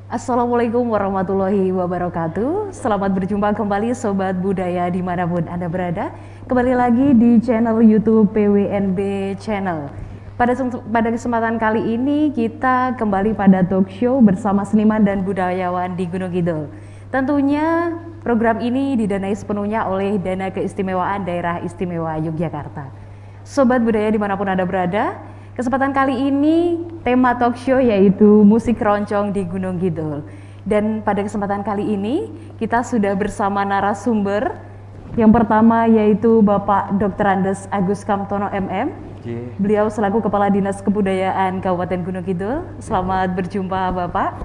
Assalamualaikum warahmatullahi wabarakatuh. Selamat berjumpa kembali Sobat Budaya dimanapun Anda berada. Kembali lagi di channel YouTube PWNB Channel. Pada kesempatan kali ini kita kembali pada talk show bersama seniman dan budayawan di Gunung Kidul. Tentunya program ini didanai sepenuhnya oleh Dana Keistimewaan Daerah Istimewa Yogyakarta. Sobat Budaya dimanapun Anda berada, kesempatan kali ini tema talk show yaitu musik keroncong di Gunung Kidul. Dan pada kesempatan kali ini kita sudah bersama narasumber. Yang pertama yaitu Bapak Dr. Andes Agus Kamtono MM. Beliau selaku Kepala Dinas Kebudayaan Kabupaten Gunung Kidul. Selamat berjumpa Bapak.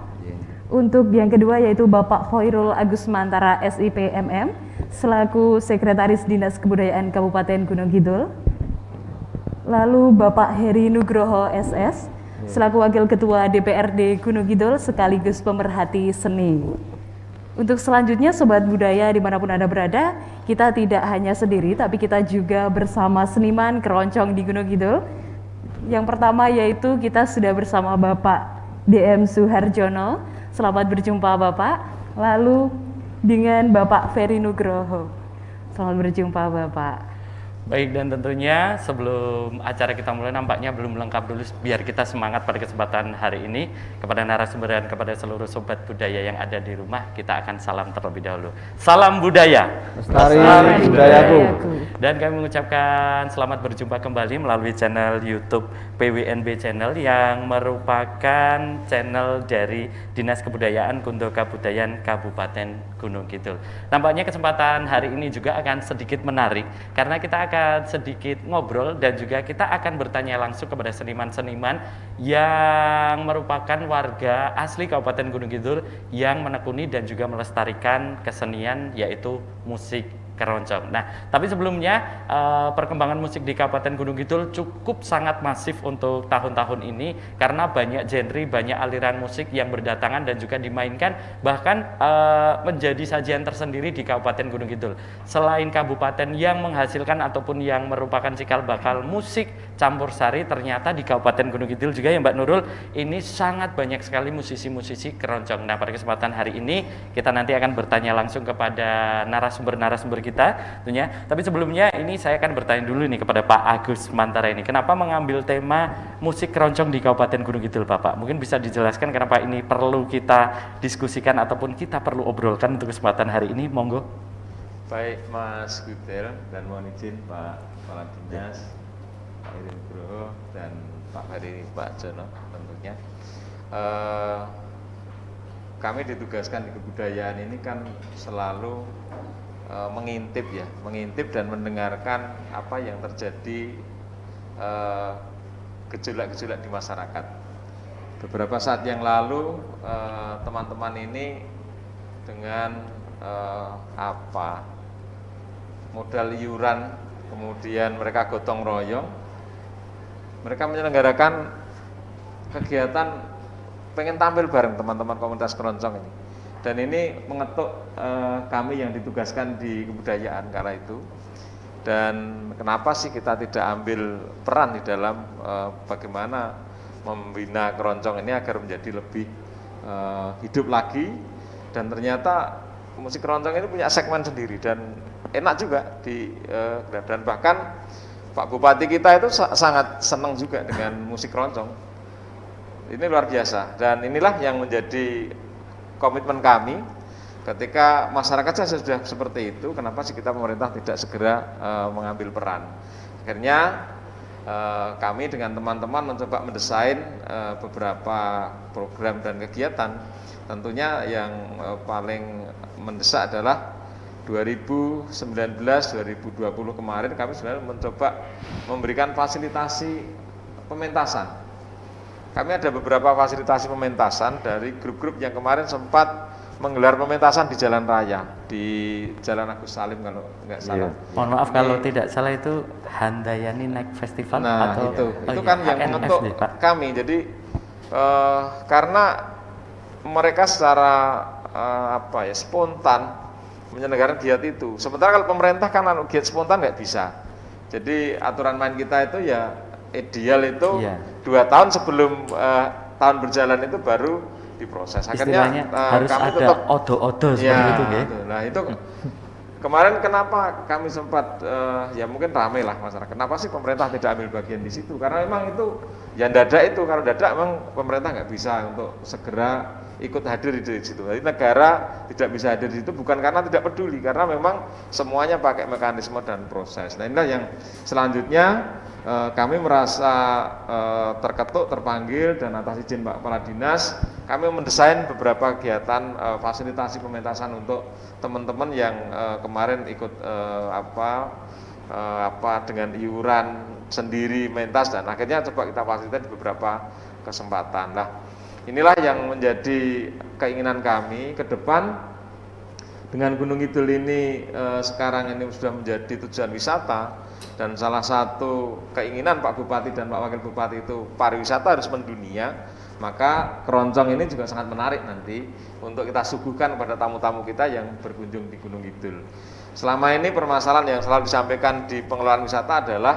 Untuk yang kedua yaitu Bapak Khairul Agus Mantara SIP MM selaku Sekretaris Dinas Kebudayaan Kabupaten Gunung Kidul. Lalu Bapak Heri Nugroho SS selaku Wakil Ketua DPRD Gunung Kidul sekaligus pemerhati seni. Untuk selanjutnya Sobat Budaya dimanapun Anda berada, kita tidak hanya sendiri tapi kita juga bersama seniman keroncong di Gunung Kidul. Yang pertama yaitu kita sudah bersama Bapak DM Suharjono. Selamat berjumpa Bapak. Lalu dengan Bapak Ferry Nugroho. Selamat berjumpa Bapak. Baik, dan tentunya sebelum acara kita mulai nampaknya belum lengkap dulu biar kita semangat pada kesempatan hari ini. Kepada narasumber dan kepada seluruh sobat budaya yang ada di rumah, kita akan salam terlebih dahulu. Salam budaya. Lestari budayaku. Dan kami mengucapkan selamat berjumpa kembali melalui channel YouTube PWNB Channel yang merupakan channel dari Dinas Kebudayaan Kundo Kabudayan Kabupaten Gunung Kidul. Nampaknya kesempatan hari ini juga akan sedikit menarik karena kita akan sedikit ngobrol dan juga kita akan bertanya langsung kepada seniman-seniman yang merupakan warga asli Kabupaten Gunung Kidul yang menekuni dan juga melestarikan kesenian yaitu musik keroncong. Nah, tapi sebelumnya perkembangan musik di Kabupaten Gunung Kidul cukup sangat masif untuk tahun-tahun ini karena banyak genre, banyak aliran musik yang berdatangan dan juga dimainkan bahkan menjadi sajian tersendiri di Kabupaten Gunung Kidul. Selain kabupaten yang menghasilkan ataupun yang merupakan cikal bakal musik campur sari, ternyata di Kabupaten Gunung Kidul juga ya Mbak Nurul, ini sangat banyak sekali musisi-musisi keroncong. Nah, pada kesempatan hari ini kita nanti akan bertanya langsung kepada narasumber-narasumber kita tentunya. Tapi sebelumnya ini saya akan bertanya dulu nih kepada Pak Agus Mantara ini. Kenapa mengambil tema musik keroncong di Kabupaten Gunung Kidul, Bapak? Mungkin bisa dijelaskan kenapa ini perlu kita diskusikan ataupun kita perlu obrolkan untuk kesempatan hari ini, monggo. Baik Mas Gudel dan mohon izin Pak Kepala Dinas, Pak Heri Nugroho dan Pak Heri Pak Jono tentunya. Kami ditugaskan di kebudayaan ini kan selalu mengintip dan mendengarkan apa yang terjadi gejolak-gejolak di masyarakat. Beberapa saat yang lalu teman-teman ini dengan modal iuran, kemudian mereka gotong royong, mereka menyelenggarakan kegiatan pengen tampil bareng teman-teman komunitas keroncong ini. Dan ini mengetuk kami yang ditugaskan di kebudayaan kala itu. Dan kenapa sih kita tidak ambil peran di dalam bagaimana membina keroncong ini agar menjadi lebih hidup lagi. Dan ternyata musik keroncong ini punya segmen sendiri dan enak juga dan bahkan Pak Bupati kita itu sangat senang juga dengan musik keroncong. Ini luar biasa dan inilah yang menjadi komitmen kami ketika masyarakat sudah seperti itu, kenapa sih kita pemerintah tidak segera mengambil peran. Akhirnya kami dengan teman-teman mencoba mendesain beberapa program dan kegiatan. Tentunya yang paling mendesak adalah 2019-2020 kemarin kami sebenarnya mencoba memberikan fasilitasi pementasan. Kami ada beberapa fasilitasi pementasan dari grup-grup yang kemarin sempat menggelar pementasan di jalan raya, di Jalan Agus Salim kalau nggak salah. Mohon maaf kalau tidak salah itu Handayani Night Festival atau itu kan yang mengetuk kami. Jadi karena mereka secara spontan menyelenggarakan giat itu. Sementara kalau pemerintah kan giat spontan nggak bisa. Jadi aturan main kita itu ya ideal itu 2 tahun sebelum tahun berjalan itu baru diproses. Istilahnya harus kami ada tetap odo-odo seperti ya, itu, nggih. nah itu kemarin kenapa kami sempat ya mungkin ramai lah masyarakat. Kenapa sih pemerintah tidak ambil bagian di situ? Karena memang itu ya dadak itu, kalau dadak memang pemerintah nggak bisa untuk segera ikut hadir di situ. Jadi negara tidak bisa hadir di situ bukan karena tidak peduli, karena memang semuanya pakai mekanisme dan proses. Nah inilah yang selanjutnya kami merasa terketuk, terpanggil, dan atas izin Pak Kepala Dinas kami mendesain beberapa kegiatan fasilitasi pementasan untuk teman-teman yang kemarin ikut dengan iuran sendiri mentas, dan akhirnya coba kita fasilitasi beberapa kesempatan. Nah, inilah yang menjadi keinginan kami ke depan dengan Gunung Kidul ini sekarang ini sudah menjadi tujuan wisata, dan salah satu keinginan Pak Bupati dan Pak Wakil Bupati itu pariwisata harus mendunia, maka keroncong ini juga sangat menarik nanti untuk kita suguhkan kepada tamu-tamu kita yang berkunjung di Gunung Kidul. Selama ini permasalahan yang selalu disampaikan di pengelolaan wisata adalah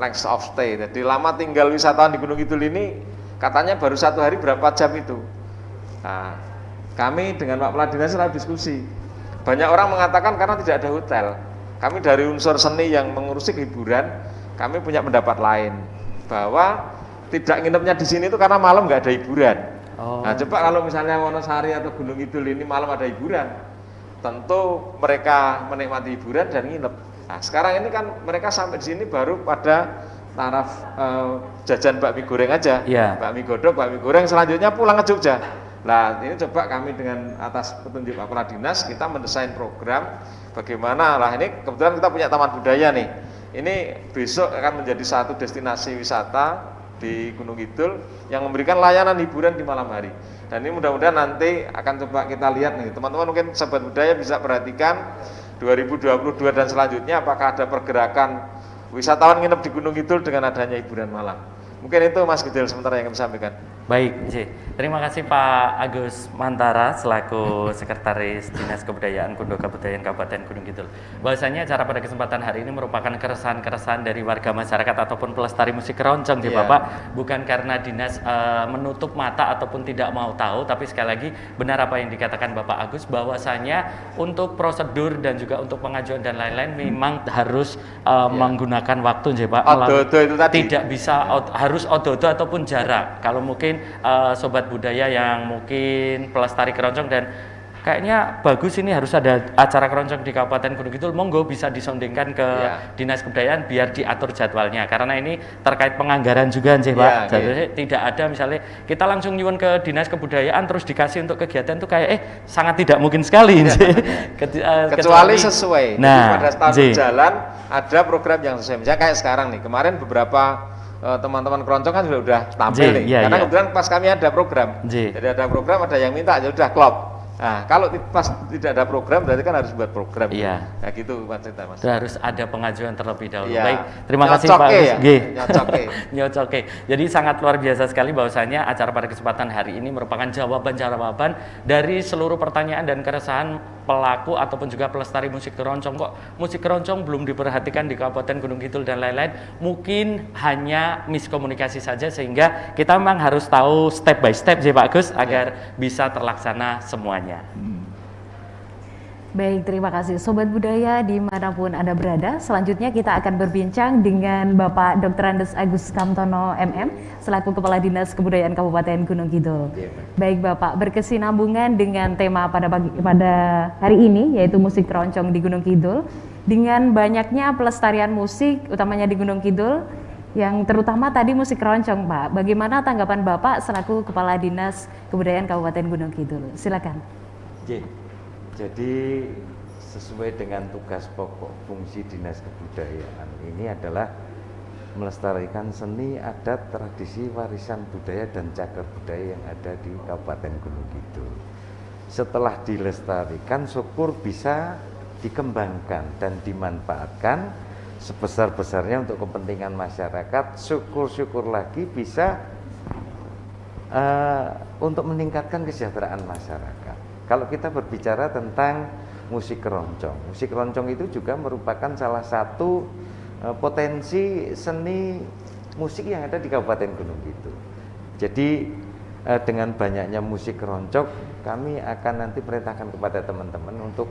length of stay. Jadi lama tinggal wisatawan di Gunung Kidul ini katanya baru 1 hari berapa jam itu. Nah, kami dengan Pak Kepala Dinas selalu diskusi. Banyak orang mengatakan karena tidak ada hotel. Kami dari unsur seni yang mengurusi hiburan, kami punya pendapat lain bahwa tidak nginepnya di sini itu karena malam nggak ada hiburan. Nah, coba kalau misalnya Wonosari atau Gunung Kidul ini malam ada hiburan, tentu mereka menikmati hiburan dan nginep. Nah, sekarang ini kan mereka sampai di sini baru pada taraf jajan bakmi goreng aja, bakmi godok, bakmi goreng, selanjutnya pulang ke Jogja. Nah, ini coba kami dengan atas petunjuk Pak Kepala Dinas kita mendesain program bagaimana. Lah ini kebetulan kita punya taman budaya nih. Ini besok akan menjadi satu destinasi wisata di Gunung Kidul yang memberikan layanan hiburan di malam hari. Dan ini mudah-mudahan nanti akan coba kita lihat nih, teman-teman mungkin sahabat budaya bisa perhatikan 2022 dan selanjutnya apakah ada pergerakan wisatawan nginep di Gunung Kidul dengan adanya hiburan malam. Mungkin itu Mas Gidel sementara yang kami sampaikan. Baik, terima kasih Pak Agus Mantara selaku Sekretaris Dinas Kebudayaan Kundo Kabudayaan Kabupaten Gunung Kidul. Bahwasanya acara pada kesempatan hari ini merupakan keresahan-keresahan dari warga masyarakat ataupun pelestari musik keroncong, Bapak. Bukan karena dinas menutup mata ataupun tidak mau tahu, tapi sekali lagi benar apa yang dikatakan Bapak Agus, bahwasanya untuk prosedur dan juga untuk pengajuan dan lain-lain memang harus menggunakan waktu, Pak. Odo-odo itu tadi. Tidak bisa harus odo-odo ataupun jarak. Kalau mungkin sobat budaya yang mungkin pelestari keroncong dan kayaknya bagus ini harus ada acara keroncong di Kabupaten Gunung Kidul, monggo bisa disondingkan ke Dinas Kebudayaan biar diatur jadwalnya, karena ini terkait penganggaran juga Pak. Jadi tidak ada misalnya kita langsung nyuwun ke Dinas Kebudayaan terus dikasih untuk kegiatan itu kayak sangat tidak mungkin sekali kecuali sesuai. Nah, pada tahun berjalan ada program yang sesuai. Misalnya kayak sekarang nih, kemarin beberapa teman-teman keroncong kan sudah tampil nih, karena kebetulan pas kami ada program, jadi ada program, ada yang minta, ya udah klop. Nah, kalau pas tidak ada program berarti kan harus buat program. Nah, gitu Mas. Harus ada pengajuan terlebih dahulu. Baik, terima kasih Pak. Nyocoke. Jadi sangat luar biasa sekali bahwasanya acara pada kesempatan hari ini merupakan jawaban-jawaban dari seluruh pertanyaan dan keresahan pelaku ataupun juga pelestari musik keroncong. Kok musik keroncong belum diperhatikan di Kabupaten Gunung Kidul dan lain-lain? Mungkin hanya miskomunikasi saja, sehingga kita memang harus tahu step by step Pak Gus agar bisa terlaksana semuanya. Baik, terima kasih Sobat Budaya dimanapun Anda berada. Selanjutnya kita akan berbincang dengan Bapak Dr. Andes Agus Kamtono MM selaku Kepala Dinas Kebudayaan Kabupaten Gunung Kidul. Baik Bapak, berkesinambungan dengan tema pada hari ini yaitu musik keroncong di Gunung Kidul. Dengan banyaknya pelestarian musik utamanya di Gunung Kidul yang terutama tadi musik keroncong Pak. Bagaimana tanggapan Bapak selaku Kepala Dinas Kebudayaan Kabupaten Gunung Kidul? Silakan. Jadi sesuai dengan tugas pokok fungsi Dinas Kebudayaan ini adalah melestarikan seni, adat, tradisi, warisan budaya dan cagar budaya yang ada di Kabupaten Gunung Kidul. Setelah dilestarikan, syukur bisa dikembangkan dan dimanfaatkan sebesar-besarnya untuk kepentingan masyarakat. Syukur-syukur lagi bisa untuk meningkatkan kesejahteraan masyarakat. Kalau kita berbicara tentang musik keroncong itu juga merupakan salah satu potensi seni musik yang ada di Kabupaten Gunung Kidul. Jadi dengan banyaknya musik keroncong, kami akan nanti perintahkan kepada teman-teman untuk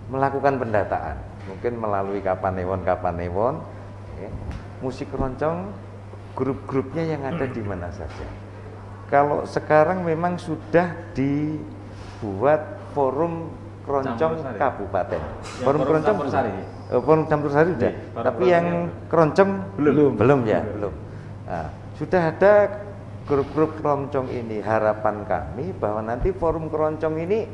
melakukan pendataan, mungkin melalui kapanewon, ya. Musik keroncong grup-grupnya yang ada di mana saja. Kalau sekarang memang sudah dibuat forum keroncong kabupaten. Forum keroncong forum campur sari sudah, tapi yang keroncong belum ya, belum. Nah, sudah ada grup-grup keroncong ini. Harapan kami bahwa nanti forum keroncong ini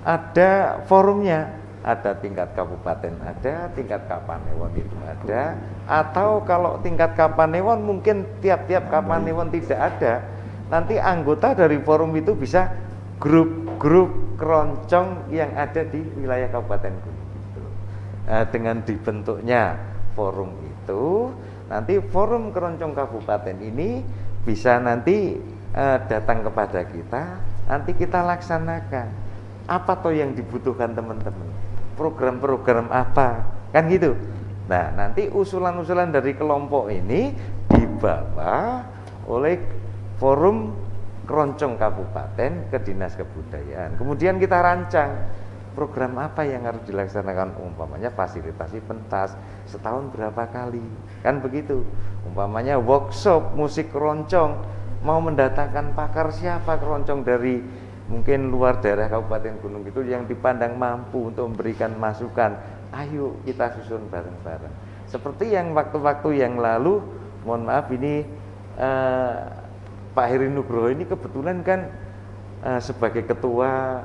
ada forumnya, ada tingkat kabupaten, ada tingkat kapanewon itu ada, atau kalau tingkat kapanewon mungkin tiap-tiap kapanewon tidak ada, nanti anggota dari forum itu bisa grup-grup keroncong yang ada di wilayah Kabupaten Gunung Kidul. Dengan dibentuknya forum itu, nanti forum keroncong kabupaten ini bisa nanti datang kepada kita, nanti kita laksanakan apa toh yang dibutuhkan teman-teman, program-program apa, kan gitu. Nah, nanti usulan-usulan dari kelompok ini dibawa oleh forum keroncong kabupaten ke Dinas Kebudayaan. Kemudian kita rancang program apa yang harus dilaksanakan, umpamanya fasilitasi pentas setahun berapa kali, kan begitu. Umpamanya workshop musik keroncong, mau mendatangkan pakar siapa keroncong dari mungkin luar daerah Kabupaten Gunung Kidul yang dipandang mampu untuk memberikan masukan, ayo kita susun bareng-bareng. Seperti yang waktu-waktu yang lalu, mohon maaf ini Pak Heri Nugroho ini kebetulan kan sebagai ketua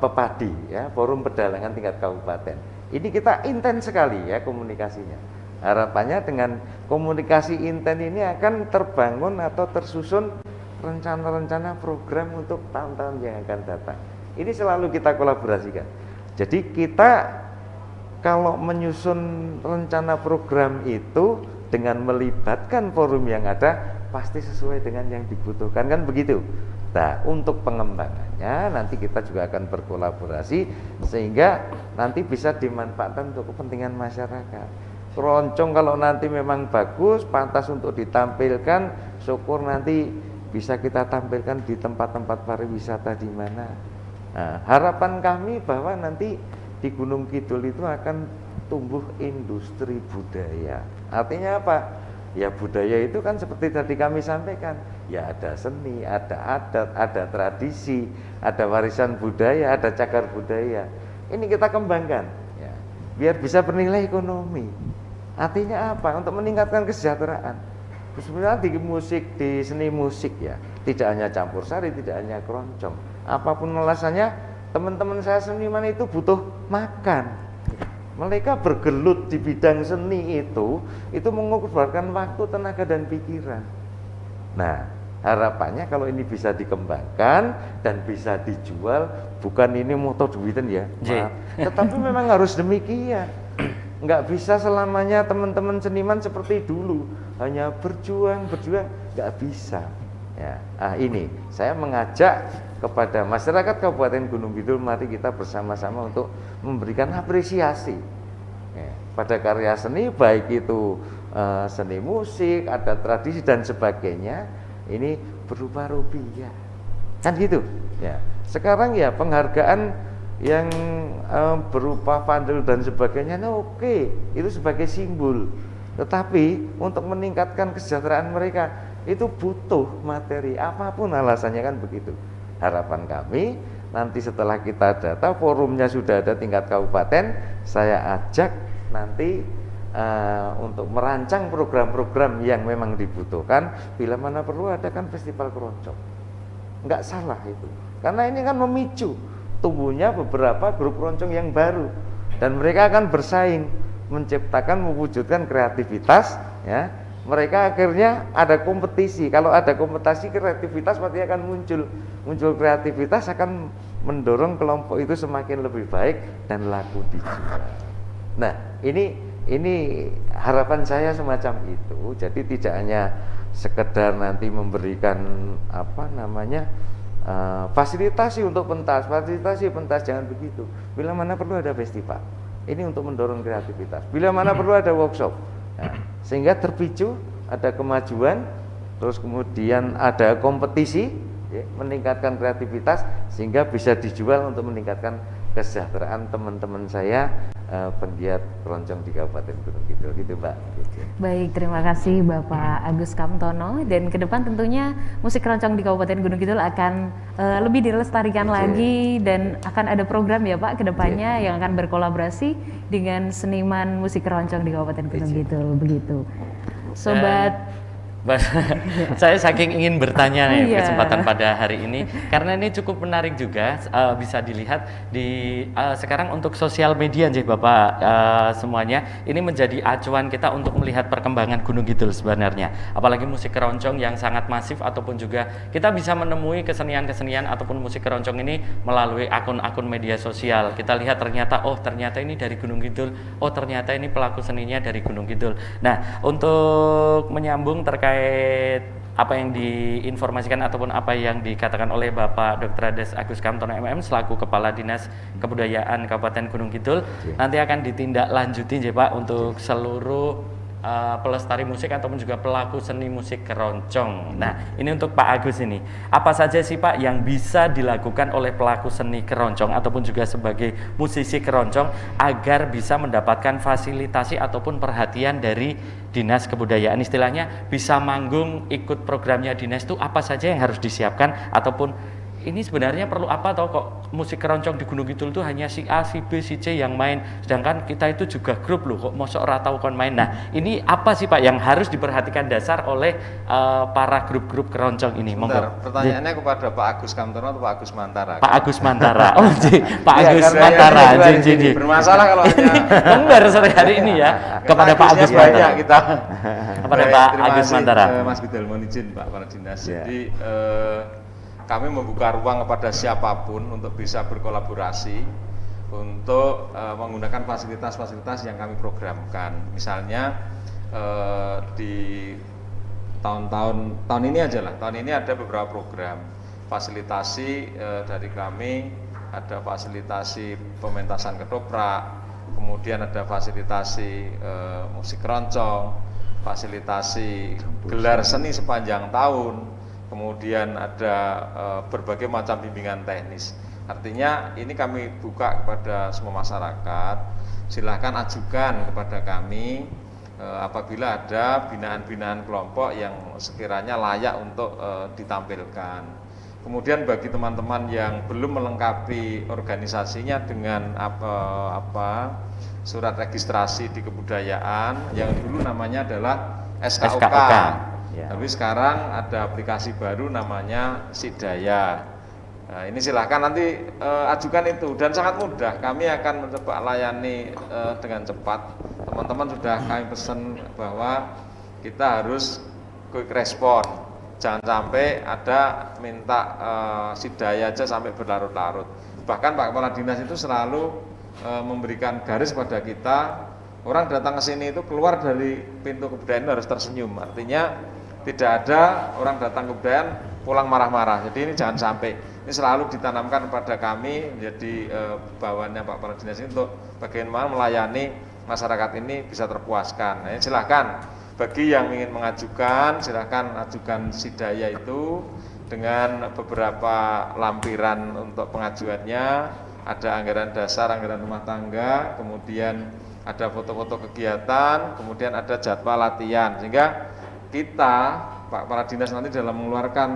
Pepadi ya, Forum Pedalangan tingkat kabupaten. Ini kita intens sekali ya komunikasinya. Harapannya dengan komunikasi intens ini akan terbangun atau tersusun rencana-rencana program untuk tahun-tahun yang akan datang. Ini selalu kita kolaborasikan. Jadi kita kalau menyusun rencana program itu dengan melibatkan forum yang ada, pasti sesuai dengan yang dibutuhkan, kan begitu. Nah, untuk pengembangannya nanti kita juga akan berkolaborasi sehingga nanti bisa dimanfaatkan untuk kepentingan masyarakat. Keroncong kalau nanti memang bagus, pantas untuk ditampilkan, syukur nanti bisa kita tampilkan di tempat-tempat pariwisata di mana. Nah, harapan kami bahwa nanti di Gunung Kidul itu akan tumbuh industri budaya. Artinya apa? Ya budaya itu kan seperti tadi kami sampaikan, ya ada seni, ada adat, ada tradisi, ada warisan budaya, ada cagar budaya. Ini kita kembangkan, ya, biar bisa bernilai ekonomi. Artinya apa? Untuk meningkatkan kesejahteraan. Sebenarnya di musik, di seni musik ya, tidak hanya campur sari, tidak hanya keroncong. Apapun alasannya, teman-teman saya seniman itu butuh makan. Mereka bergelut di bidang seni itu mengorbankan waktu, tenaga, dan pikiran. Nah, harapannya kalau ini bisa dikembangkan dan bisa dijual, bukan ini moto duitan ya, maaf. Tetapi memang harus demikian. Nggak bisa selamanya teman-teman seniman seperti dulu, hanya berjuang, nggak bisa. Ya, ini saya mengajak kepada masyarakat Kabupaten Gunung Kidul, mari kita bersama-sama untuk memberikan apresiasi ya, pada karya seni, baik itu seni musik, ada tradisi dan sebagainya, ini berupa rupiah, kan gitu. Ya, sekarang ya penghargaan yang berupa vandal dan sebagainya, nah oke, itu sebagai simbol. Tetapi untuk meningkatkan kesejahteraan mereka itu butuh materi, apapun alasannya, kan begitu. Harapan kami nanti setelah kita data forumnya sudah ada tingkat kabupaten, saya ajak nanti untuk merancang program-program yang memang dibutuhkan. Bila mana perlu adakan festival keroncong, nggak salah itu, karena ini kan memicu tumbuhnya beberapa grup keroncong yang baru dan mereka akan bersaing, menciptakan, mewujudkan kreativitas ya. Mereka akhirnya ada kompetisi. Kalau ada kompetisi, kreativitas pasti akan muncul kreativitas akan mendorong kelompok itu semakin lebih baik dan laku dijual. Nah, ini harapan saya semacam itu. Jadi tidak hanya sekedar nanti memberikan fasilitasi untuk pentas, jangan begitu. Bila mana perlu ada festival, ini untuk mendorong kreativitas. Bila mana perlu ada workshop, nah, sehingga terpicu ada kemajuan terus kemudian ada kompetisi, ya, meningkatkan kreativitas sehingga bisa dijual untuk meningkatkan kesejahteraan teman-teman saya penggiat keroncong di Kabupaten Gunung Kidul, gitu Mbak. Baik, terima kasih Bapak Agus Kamtono, dan ke depan tentunya musik keroncong di Kabupaten Gunung Kidul akan lebih dilestarikan lagi, dan akan ada program ya Pak ke depannya yang akan berkolaborasi dengan seniman musik keroncong di Kabupaten Gunung Kidul, begitu. Sobat saya saking ingin bertanya nih kesempatan pada hari ini, karena ini cukup menarik juga, bisa dilihat di sekarang untuk sosial media nih Bapak, semuanya ini menjadi acuan kita untuk melihat perkembangan Gunung Kidul sebenarnya, apalagi musik keroncong yang sangat masif, ataupun juga kita bisa menemui kesenian-kesenian ataupun musik keroncong ini melalui akun-akun media sosial. Kita lihat ternyata, oh ternyata ini dari Gunung Kidul, oh ternyata ini pelaku seninya dari Gunung Kidul. Nah, untuk menyambung terkait apa yang diinformasikan ataupun apa yang dikatakan oleh Bapak Dr. Ades Agus Kamtono MM selaku Kepala Dinas Kebudayaan Kabupaten Gunung Kidul, nanti akan ditindaklanjuti ya Pak untuk seluruh pelestari musik ataupun juga pelaku seni musik keroncong. Nah, ini untuk Pak Agus ini, apa saja sih Pak yang bisa dilakukan oleh pelaku seni keroncong ataupun juga sebagai musisi keroncong agar bisa mendapatkan fasilitasi ataupun perhatian dari Dinas Kebudayaan, istilahnya bisa manggung ikut programnya dinas, itu apa saja yang harus disiapkan, ataupun ini sebenarnya perlu apa toh kok musik keroncong di Gunung Kidul itu hanya si A, si B, si C yang main, sedangkan kita itu juga grup loh, kok mosok ora tau kon main. Nah, ini apa sih Pak yang harus diperhatikan dasar oleh para grup-grup keroncong ini? Bentar, pertanyaannya kepada Pak Agus Kamtono atau Pak Agus Mantara? Pak Agus Mantara. Oh, Pak Ya, Agus karena Mantara. yang bermasalah kalau hanya Benar sore hari ini ya kepada Pak Agus banyak Mantara. kita. Kepada Baik, Pak terima Agus kasih, Mantara. Mas Bidal, mohon izin Pak para dinas. Ya. Jadi kami membuka ruang kepada siapapun untuk bisa berkolaborasi untuk menggunakan fasilitas-fasilitas yang kami programkan. Misalnya di tahun ini aja lah, tahun ini ada beberapa program fasilitasi dari kami, ada fasilitasi pementasan ketoprak, kemudian ada fasilitasi musik keroncong, fasilitasi gelar seni sepanjang tahun, kemudian ada berbagai macam bimbingan teknis. Artinya ini kami buka kepada semua masyarakat, silahkan ajukan kepada kami apabila ada binaan-binaan kelompok yang sekiranya layak untuk ditampilkan. Kemudian bagi teman-teman yang belum melengkapi organisasinya dengan surat registrasi di kebudayaan, yang dulu namanya adalah SKOK. Ya. Tapi sekarang ada aplikasi baru namanya Sidaya. Nah, ini silahkan nanti ajukan itu, dan sangat mudah. Kami akan mencoba layani dengan cepat. Teman-teman sudah kami pesan bahwa kita harus quick respon. Jangan sampai ada minta Sidaya aja sampai berlarut-larut. Bahkan Pak Kepala Dinas itu selalu memberikan garis pada kita. Orang datang ke sini itu keluar dari pintu kebudayaan harus tersenyum. Artinya tidak ada orang datang ke kebudayaan pulang marah-marah. Jadi ini jangan sampai. Ini selalu ditanamkan kepada kami menjadi bawaannya Pak Kepala Dinas ini untuk bagaimana melayani masyarakat ini bisa terpuaskan. Nah, silahkan bagi yang ingin mengajukan, silahkan ajukan Sidaya itu dengan beberapa lampiran untuk pengajuannya. Ada anggaran dasar, anggaran rumah tangga, kemudian ada foto-foto kegiatan, kemudian ada jadwal latihan, sehingga kita, Pak Kepala Dinas nanti dalam mengeluarkan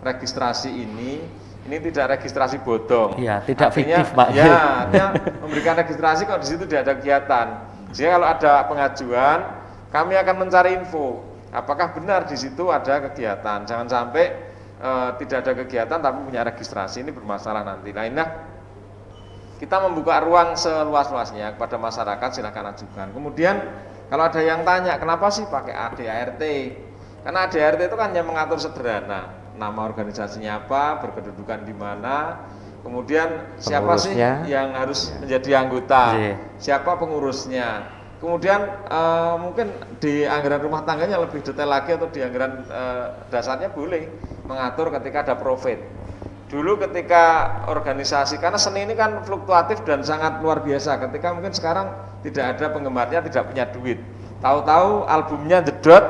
registrasi ini tidak registrasi bodong. Iya, tidak artinya, fiktif Pak. Ya, artinya memberikan registrasi kok di situ tidak ada kegiatan. Sehingga kalau ada pengajuan, kami akan mencari info, apakah benar di situ ada kegiatan. Jangan sampai tidak ada kegiatan tapi punya registrasi, ini bermasalah nanti. Nah, kita membuka ruang seluas-luasnya kepada masyarakat, silakan ajukan. Kemudian kalau ada yang tanya, kenapa sih pakai ADART? Karena ADART itu kan hanya mengatur sederhana, nama organisasinya apa, berkedudukan di mana, kemudian siapa sih yang harus menjadi anggota, siapa pengurusnya. Kemudian mungkin di anggaran rumah tangganya lebih detail lagi, atau di anggaran dasarnya boleh mengatur ketika ada profit. Dulu ketika organisasi, karena seni ini kan fluktuatif dan sangat luar biasa, ketika mungkin sekarang tidak ada penggemarnya, tidak punya duit, tahu-tahu albumnya jedot,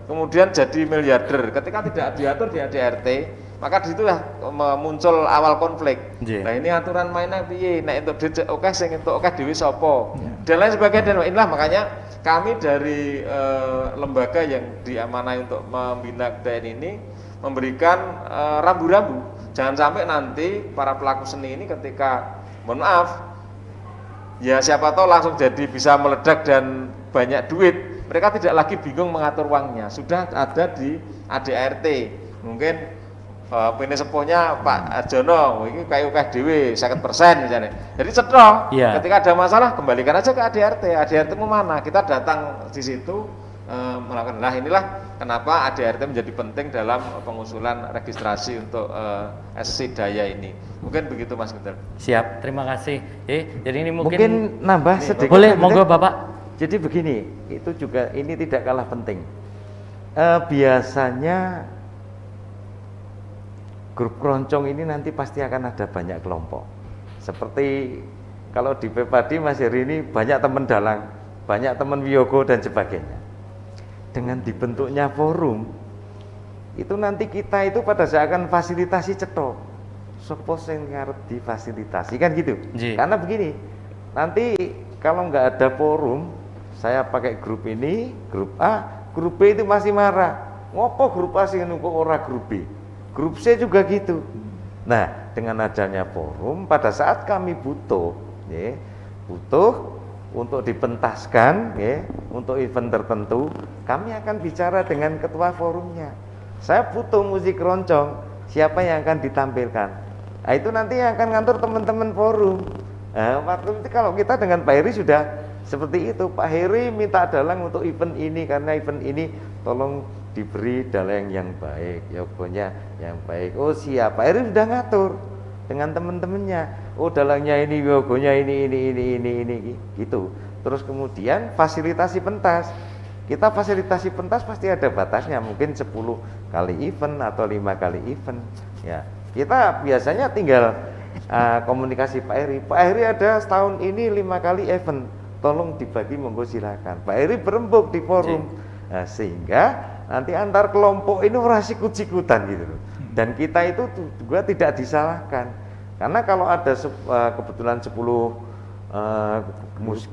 kemudian jadi miliarder. Ketika tidak diatur di ADRT, maka di situlah muncul awal konflik. Nah ini aturan mainnya piye, nek entuk duit oke sing entuk oke dhewe sapa. Dan lain sebagainya. Dan inilah makanya kami dari lembaga yang diamanai untuk membina kebudayaan ini memberikan rambu-rambu. Jangan sampai nanti para pelaku seni ini ketika mohon maaf ya siapa tahu langsung jadi bisa meledak dan banyak duit. Mereka tidak lagi bingung mengatur uangnya, sudah ada di ADRT. Mungkin ini sepuhnya Pak Arjono, ini kayak dhewe 50% misalnya. Jadi cetro, ketika ada masalah kembalikan aja ke ADRT. ADRT mu mana? Kita datang di situ melakukan. Nah inilah kenapa ADRT menjadi penting dalam pengusulan registrasi untuk SC Daya ini. Mungkin begitu Mas Guntur. Siap, terima kasih. Jadi ini mungkin nambah sedikit. Boleh, monggo Bapak. Jadi begini, itu juga ini tidak kalah penting. Biasanya grup keroncong ini nanti pasti akan ada banyak kelompok. Seperti kalau di Pepadi Mas Heri ini banyak teman dalang, banyak teman wiyogo dan sebagainya. Dengan dibentuknya forum, itu nanti kita itu pada saat akan fasilitasi cetok. Sopo sing ngarep difasilitasi kan gitu. Karena begini, nanti kalau nggak ada forum, saya pakai grup ini, grup A, grup B itu masih marah. Ngopo grup A sing nunggu ora grup B? Grup C juga gitu. Nah, dengan adanya forum, pada saat kami butuh untuk dipentaskan, untuk event tertentu, kami akan bicara dengan ketua forumnya. Saya butuh musik keroncong, siapa yang akan ditampilkan? Nah, itu nanti yang akan ngatur teman-teman forum. Nah, waktu itu kalau kita dengan Pak Heri sudah seperti itu, Pak Heri minta dalang untuk event ini karena event ini tolong diberi dalang yang baik, yogonya yang baik. Oh siap, Pak Heri sudah ngatur dengan teman-temannya. Oh dalangnya ini, yogonya ini gitu. Terus kemudian fasilitasi pentas. Kita fasilitasi pentas pasti ada batasnya, mungkin 10 kali event atau 5 kali event. Ya, kita biasanya tinggal komunikasi Pak Heri. Pak Heri ada setahun ini 5 kali event, tolong dibagi monggo silakan. Pak Heri berembuk di forum. Nah, sehingga nanti antar kelompok ini ora sikut-sikutan gitu loh. Dan kita itu juga tidak disalahkan. Karena kalau ada kebetulan 10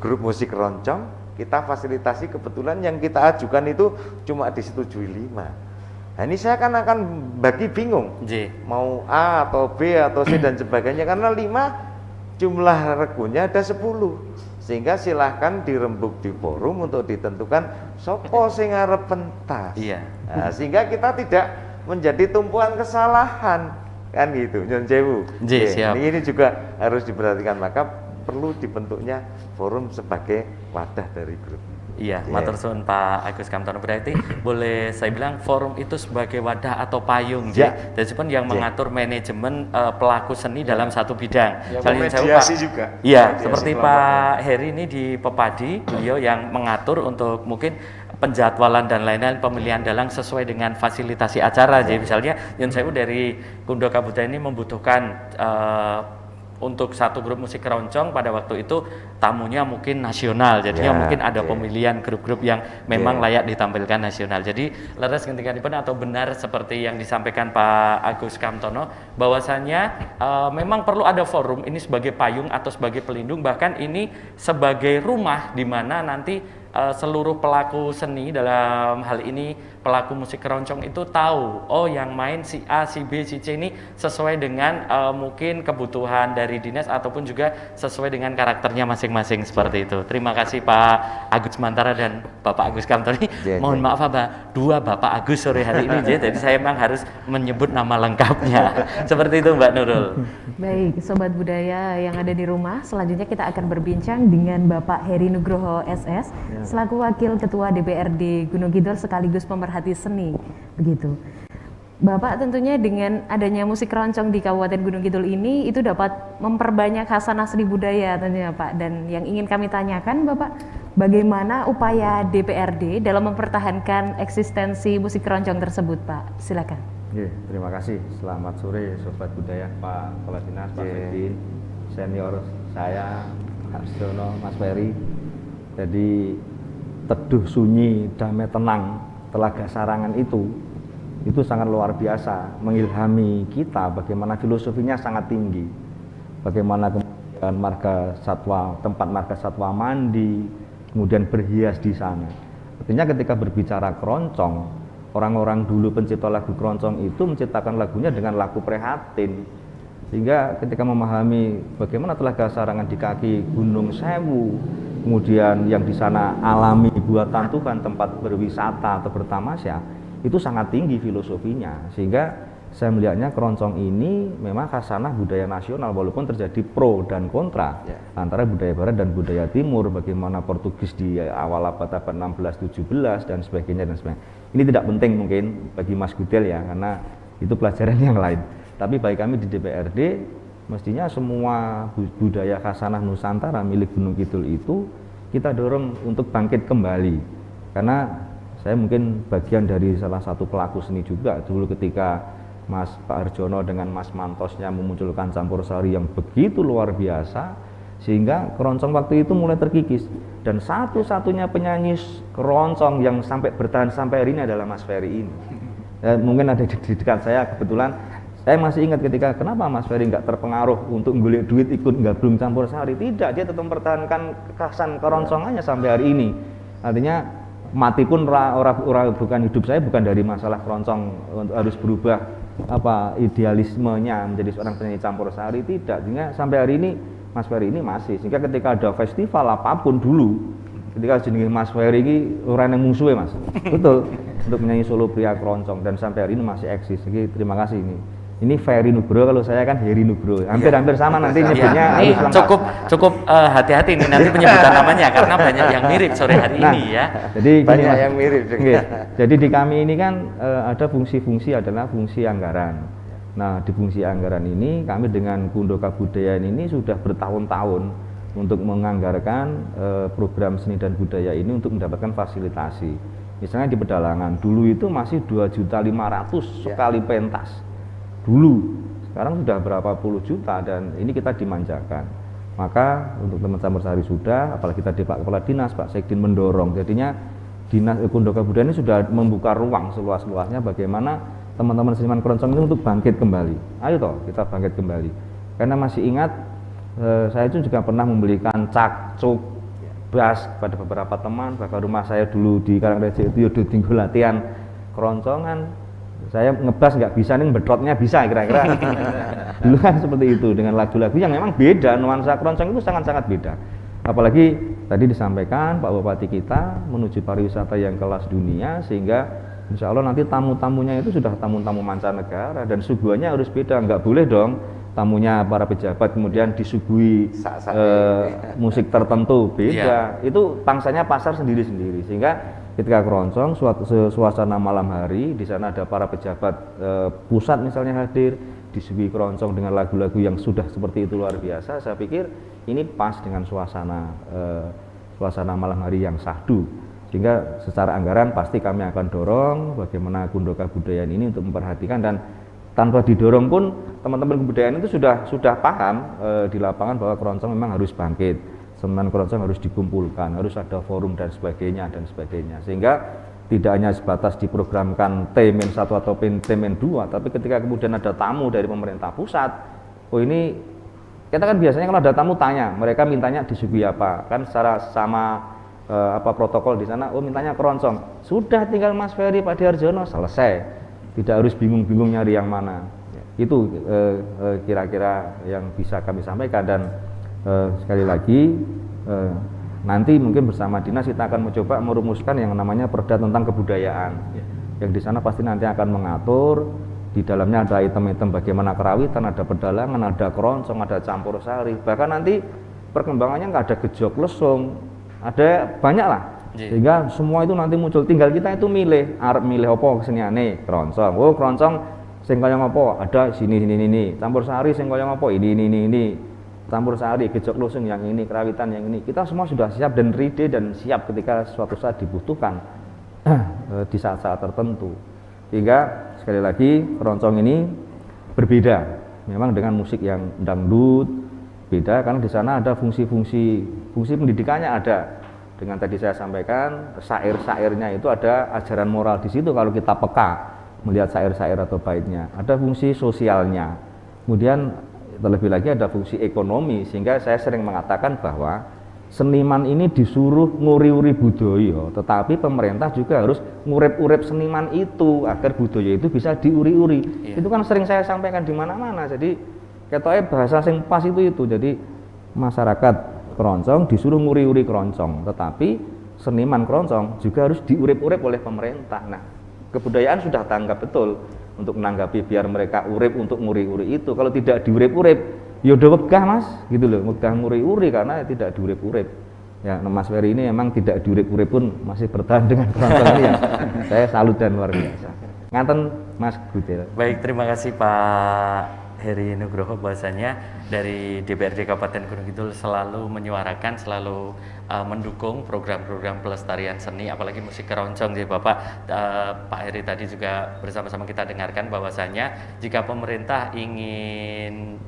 grup musik keroncong, kita fasilitasi kebetulan yang kita ajukan itu cuma disetujui 5. Nah ini saya akan bagi bingung, mau A atau B atau C dan sebagainya, karena 5 jumlah regunya ada 10, sehingga silahkan dirembuk di forum untuk ditentukan sopo sing arep pentas. Nah, sehingga kita tidak menjadi tumpuan kesalahan kan gitu. Nyun sewu. Ini juga harus diperhatikan, maka perlu dibentuknya forum sebagai wadah dari grup. Matur suwun Pak Agus Kamtono. Berarti boleh saya bilang forum itu sebagai wadah atau payung, dan pun yang mengatur manajemen pelaku seni dalam satu bidang. Mediasi juga. Seperti Pak Heri ini di Pepadi, beliau yang mengatur untuk mungkin penjadwalan dan lain-lain, pemilihan dalang sesuai dengan fasilitasi acara. Jadi misalnya Yun Sewu dari Kundo Kabudayan ini membutuhkan untuk satu grup musik keroncong pada waktu itu tamunya mungkin nasional, jadinya mungkin ada pemilihan grup-grup yang memang layak ditampilkan nasional. Jadi leres ngendikanipun atau benar seperti yang disampaikan Pak Agus Kamtono, bahwasannya memang perlu ada forum ini sebagai payung atau sebagai pelindung, bahkan ini sebagai rumah di mana nanti seluruh pelaku seni, dalam hal ini pelaku musik keroncong itu tahu, oh yang main si A, si B, si C ini sesuai dengan mungkin kebutuhan dari dinas ataupun juga sesuai dengan karakternya masing-masing, seperti itu. Terima kasih Pak Agus Mantara dan Bapak Agus Kamtono. Mohon maaf Pak, 2 Bapak Agus sore hari ini, jadi saya memang harus menyebut nama lengkapnya. Seperti itu Mbak Nurul. Baik, Sobat Budaya yang ada di rumah, selanjutnya kita akan berbincang dengan Bapak Heri Nugroho SS, selaku Wakil Ketua DPRD Gunung Kidul sekaligus pemerhati seni, begitu. Bapak tentunya dengan adanya musik keroncong di Kabupaten Gunung Kidul ini itu dapat memperbanyak khasanah seni budaya tentunya Pak. Dan yang ingin kami tanyakan Bapak, bagaimana upaya DPRD dalam mempertahankan eksistensi musik keroncong tersebut Pak? Silakan. Terima kasih. Selamat sore Sobat Budaya, Pak Kepala Dinas, Pak Fedin, senior saya, Pak Arjono, Mas Ferry. Jadi teduh sunyi, damai tenang, Telaga Sarangan itu sangat luar biasa, mengilhami kita bagaimana filosofinya sangat tinggi. Bagaimana kemudian tempat marga satwa mandi, kemudian berhias di sana. Artinya ketika berbicara keroncong, orang-orang dulu pencipta lagu keroncong itu menciptakan lagunya dengan lagu prihatin. Sehingga ketika memahami bagaimana Telaga Sarangan di kaki Gunung Sewu, kemudian yang di sana alami buatan Tuhan, tempat berwisata atau bertamasya, itu sangat tinggi filosofinya. Sehingga saya melihatnya keroncong ini memang khasanah budaya nasional, walaupun terjadi pro dan kontra antara budaya barat dan budaya timur, bagaimana Portugis di awal abad 16, 17 dan sebagainya dan sebagainya. Ini tidak penting mungkin bagi Mas Gudel ya, karena itu pelajaran yang lain. Tapi bagi kami di DPRD, mestinya semua budaya khasanah Nusantara milik Gunung Kidul itu kita dorong untuk bangkit kembali. Karena saya mungkin bagian dari salah satu pelaku seni juga dulu ketika Mas Pak Harjono dengan Mas Mantosnya memunculkan campur sari yang begitu luar biasa, sehingga keroncong waktu itu mulai terkikis. Dan satu-satunya penyanyi keroncong yang sampai bertahan sampai hari ini adalah Mas Ferry ini. Mungkin ada di dekat saya, kebetulan saya masih ingat ketika kenapa Mas Ferry nggak terpengaruh untuk ngulik duit ikut gabung campur sari. Tidak, dia tetap mempertahankan kekhasan keroncongannya sampai hari ini. Artinya mati pun bukan hidup saya bukan dari masalah keroncong untuk harus berubah idealismenya menjadi seorang penyanyi campur sari, tidak. Sehingga sampai hari ini Mas Ferry ini masih, sehingga ketika ada festival apapun dulu, ketika jenenge Mas Ferry ini orang yang musuhnya Mas, betul, untuk menyanyi solo pria keroncong, dan sampai hari ini masih eksis. Jadi terima kasih ini Ferry Nugroho, kalau saya kan Heri Nugroho, hampir sama nanti nyebutnya. Ini cukup hati-hati nih nanti penyebutan namanya karena banyak yang mirip sore hari ini ya. Jadi banyak yang mirip. Jadi di kami ini kan ada fungsi-fungsi adalah fungsi anggaran. Nah, di fungsi anggaran ini kami dengan Kundo Kabudayaan ini sudah bertahun-tahun untuk menganggarkan program seni dan budaya ini untuk mendapatkan fasilitasi. Misalnya di Pedalangan dulu itu masih 2.500.000 sekali pentas. Dulu, sekarang sudah berapa puluh juta, dan ini kita dimanjakan. Maka untuk teman campur sari sudah, apalagi tadi Pak Kepala Dinas, Pak Sekdin mendorong. Jadinya Dinas Kundo Kabudayaan ini sudah membuka ruang seluas-luasnya bagaimana teman-teman seniman keroncong ini untuk bangkit kembali. Ayo toh kita bangkit kembali. Karena masih ingat saya itu juga pernah membelikan cak-cuk bass kepada beberapa teman, bahkan rumah saya dulu di Karangrejo itu udah tinggal latihan keroncongan. Saya ngebas nggak bisa nih, betrotnya bisa kira-kira. Dulu kan seperti itu, dengan lagu-lagu yang memang beda, nuansa keroncong itu sangat-sangat beda. Apalagi tadi disampaikan Pak Bupati kita menuju pariwisata yang kelas dunia, sehingga insya Allah nanti tamu-tamunya itu sudah tamu-tamu mancanegara, dan suguhannya harus beda. Nggak boleh dong tamunya para pejabat kemudian disuguhi musik tertentu, beda. Itu pangsanya pasar sendiri-sendiri, sehingga ketika keroncong suasana malam hari, di sana ada para pejabat pusat misalnya hadir, disuguhi keroncong dengan lagu-lagu yang sudah seperti itu luar biasa. Saya pikir ini pas dengan suasana malam hari yang syahdu. Sehingga secara anggaran pasti kami akan dorong bagaimana Kundo Kabudayaan ini untuk memperhatikan, dan tanpa didorong pun teman-teman kebudayaan itu sudah paham di lapangan bahwa keroncong memang harus bangkit. Seniman keroncong harus dikumpulkan, harus ada forum dan sebagainya, sehingga tidak hanya sebatas diprogramkan T-1 atau T-2, tapi ketika kemudian ada tamu dari pemerintah pusat, ini kita kan biasanya kalau ada tamu tanya, mereka mintanya disuguhi apa, kan secara sama protokol di sana, mintanya keroncong, sudah tinggal Mas Ferry, Pak Harjono, selesai, tidak harus bingung-bingung nyari yang mana. Itu kira-kira yang bisa kami sampaikan. Dan sekali lagi nanti mungkin bersama dinas kita akan mencoba merumuskan yang namanya Perda tentang kebudayaan, yang di sana pasti nanti akan mengatur, di dalamnya ada item-item bagaimana kerawitan, ada pedalangan, ada keroncong, ada campur sari, bahkan nanti perkembangannya nggak ada gejok lesung, ada banyak lah, sehingga semua itu nanti muncul, tinggal kita itu milih apa keseniane, keroncong, keroncong sing kaya ngopo, ada sini, campur sari sing kaya ngopo, ini campur sari, gejok lusung yang ini, kerawitan yang ini, kita semua sudah siap dan ready dan siap ketika suatu saat dibutuhkan di saat-saat tertentu. Sehingga sekali lagi keroncong ini berbeda memang dengan musik yang dangdut, beda karena di sana ada fungsi pendidikannya ada. Dengan tadi saya sampaikan syair-syairnya itu ada ajaran moral di situ kalau kita peka melihat syair-syair atau baitnya. Ada fungsi sosialnya. Kemudian terlebih lagi ada fungsi ekonomi, sehingga saya sering mengatakan bahwa seniman ini disuruh nguri-uri budaya, tetapi pemerintah juga harus ngurep-urep seniman itu agar budaya itu bisa diuri-uri. Itu kan sering saya sampaikan di mana-mana. Jadi ketoknya bahasa sing pas itu. Jadi masyarakat keroncong disuruh nguri-uri keroncong, tetapi seniman keroncong juga harus diurip-urip oleh pemerintah. Nah, kebudayaan sudah tanggap betul untuk menanggapi biar mereka urip untuk nguri-uri itu. Kalau tidak diurip-urip, ya udah wegah Mas, gitu loh, wegah nguri-uri karena tidak diurip-urip. Ya, Mas Ferry ini emang tidak diurip-urip pun masih bertahan dengan keroncong ini ya. Saya salut dan luar biasa. Ngaten Mas Gudel. Baik, terima kasih Pak Heri Nugroho, bahwasanya dari DPRD Kabupaten Gunung Kidul selalu menyuarakan, selalu mendukung program-program pelestarian seni, apalagi musik keroncong. Jadi Pak Heri tadi juga bersama-sama kita dengarkan bahwasanya jika pemerintah ingin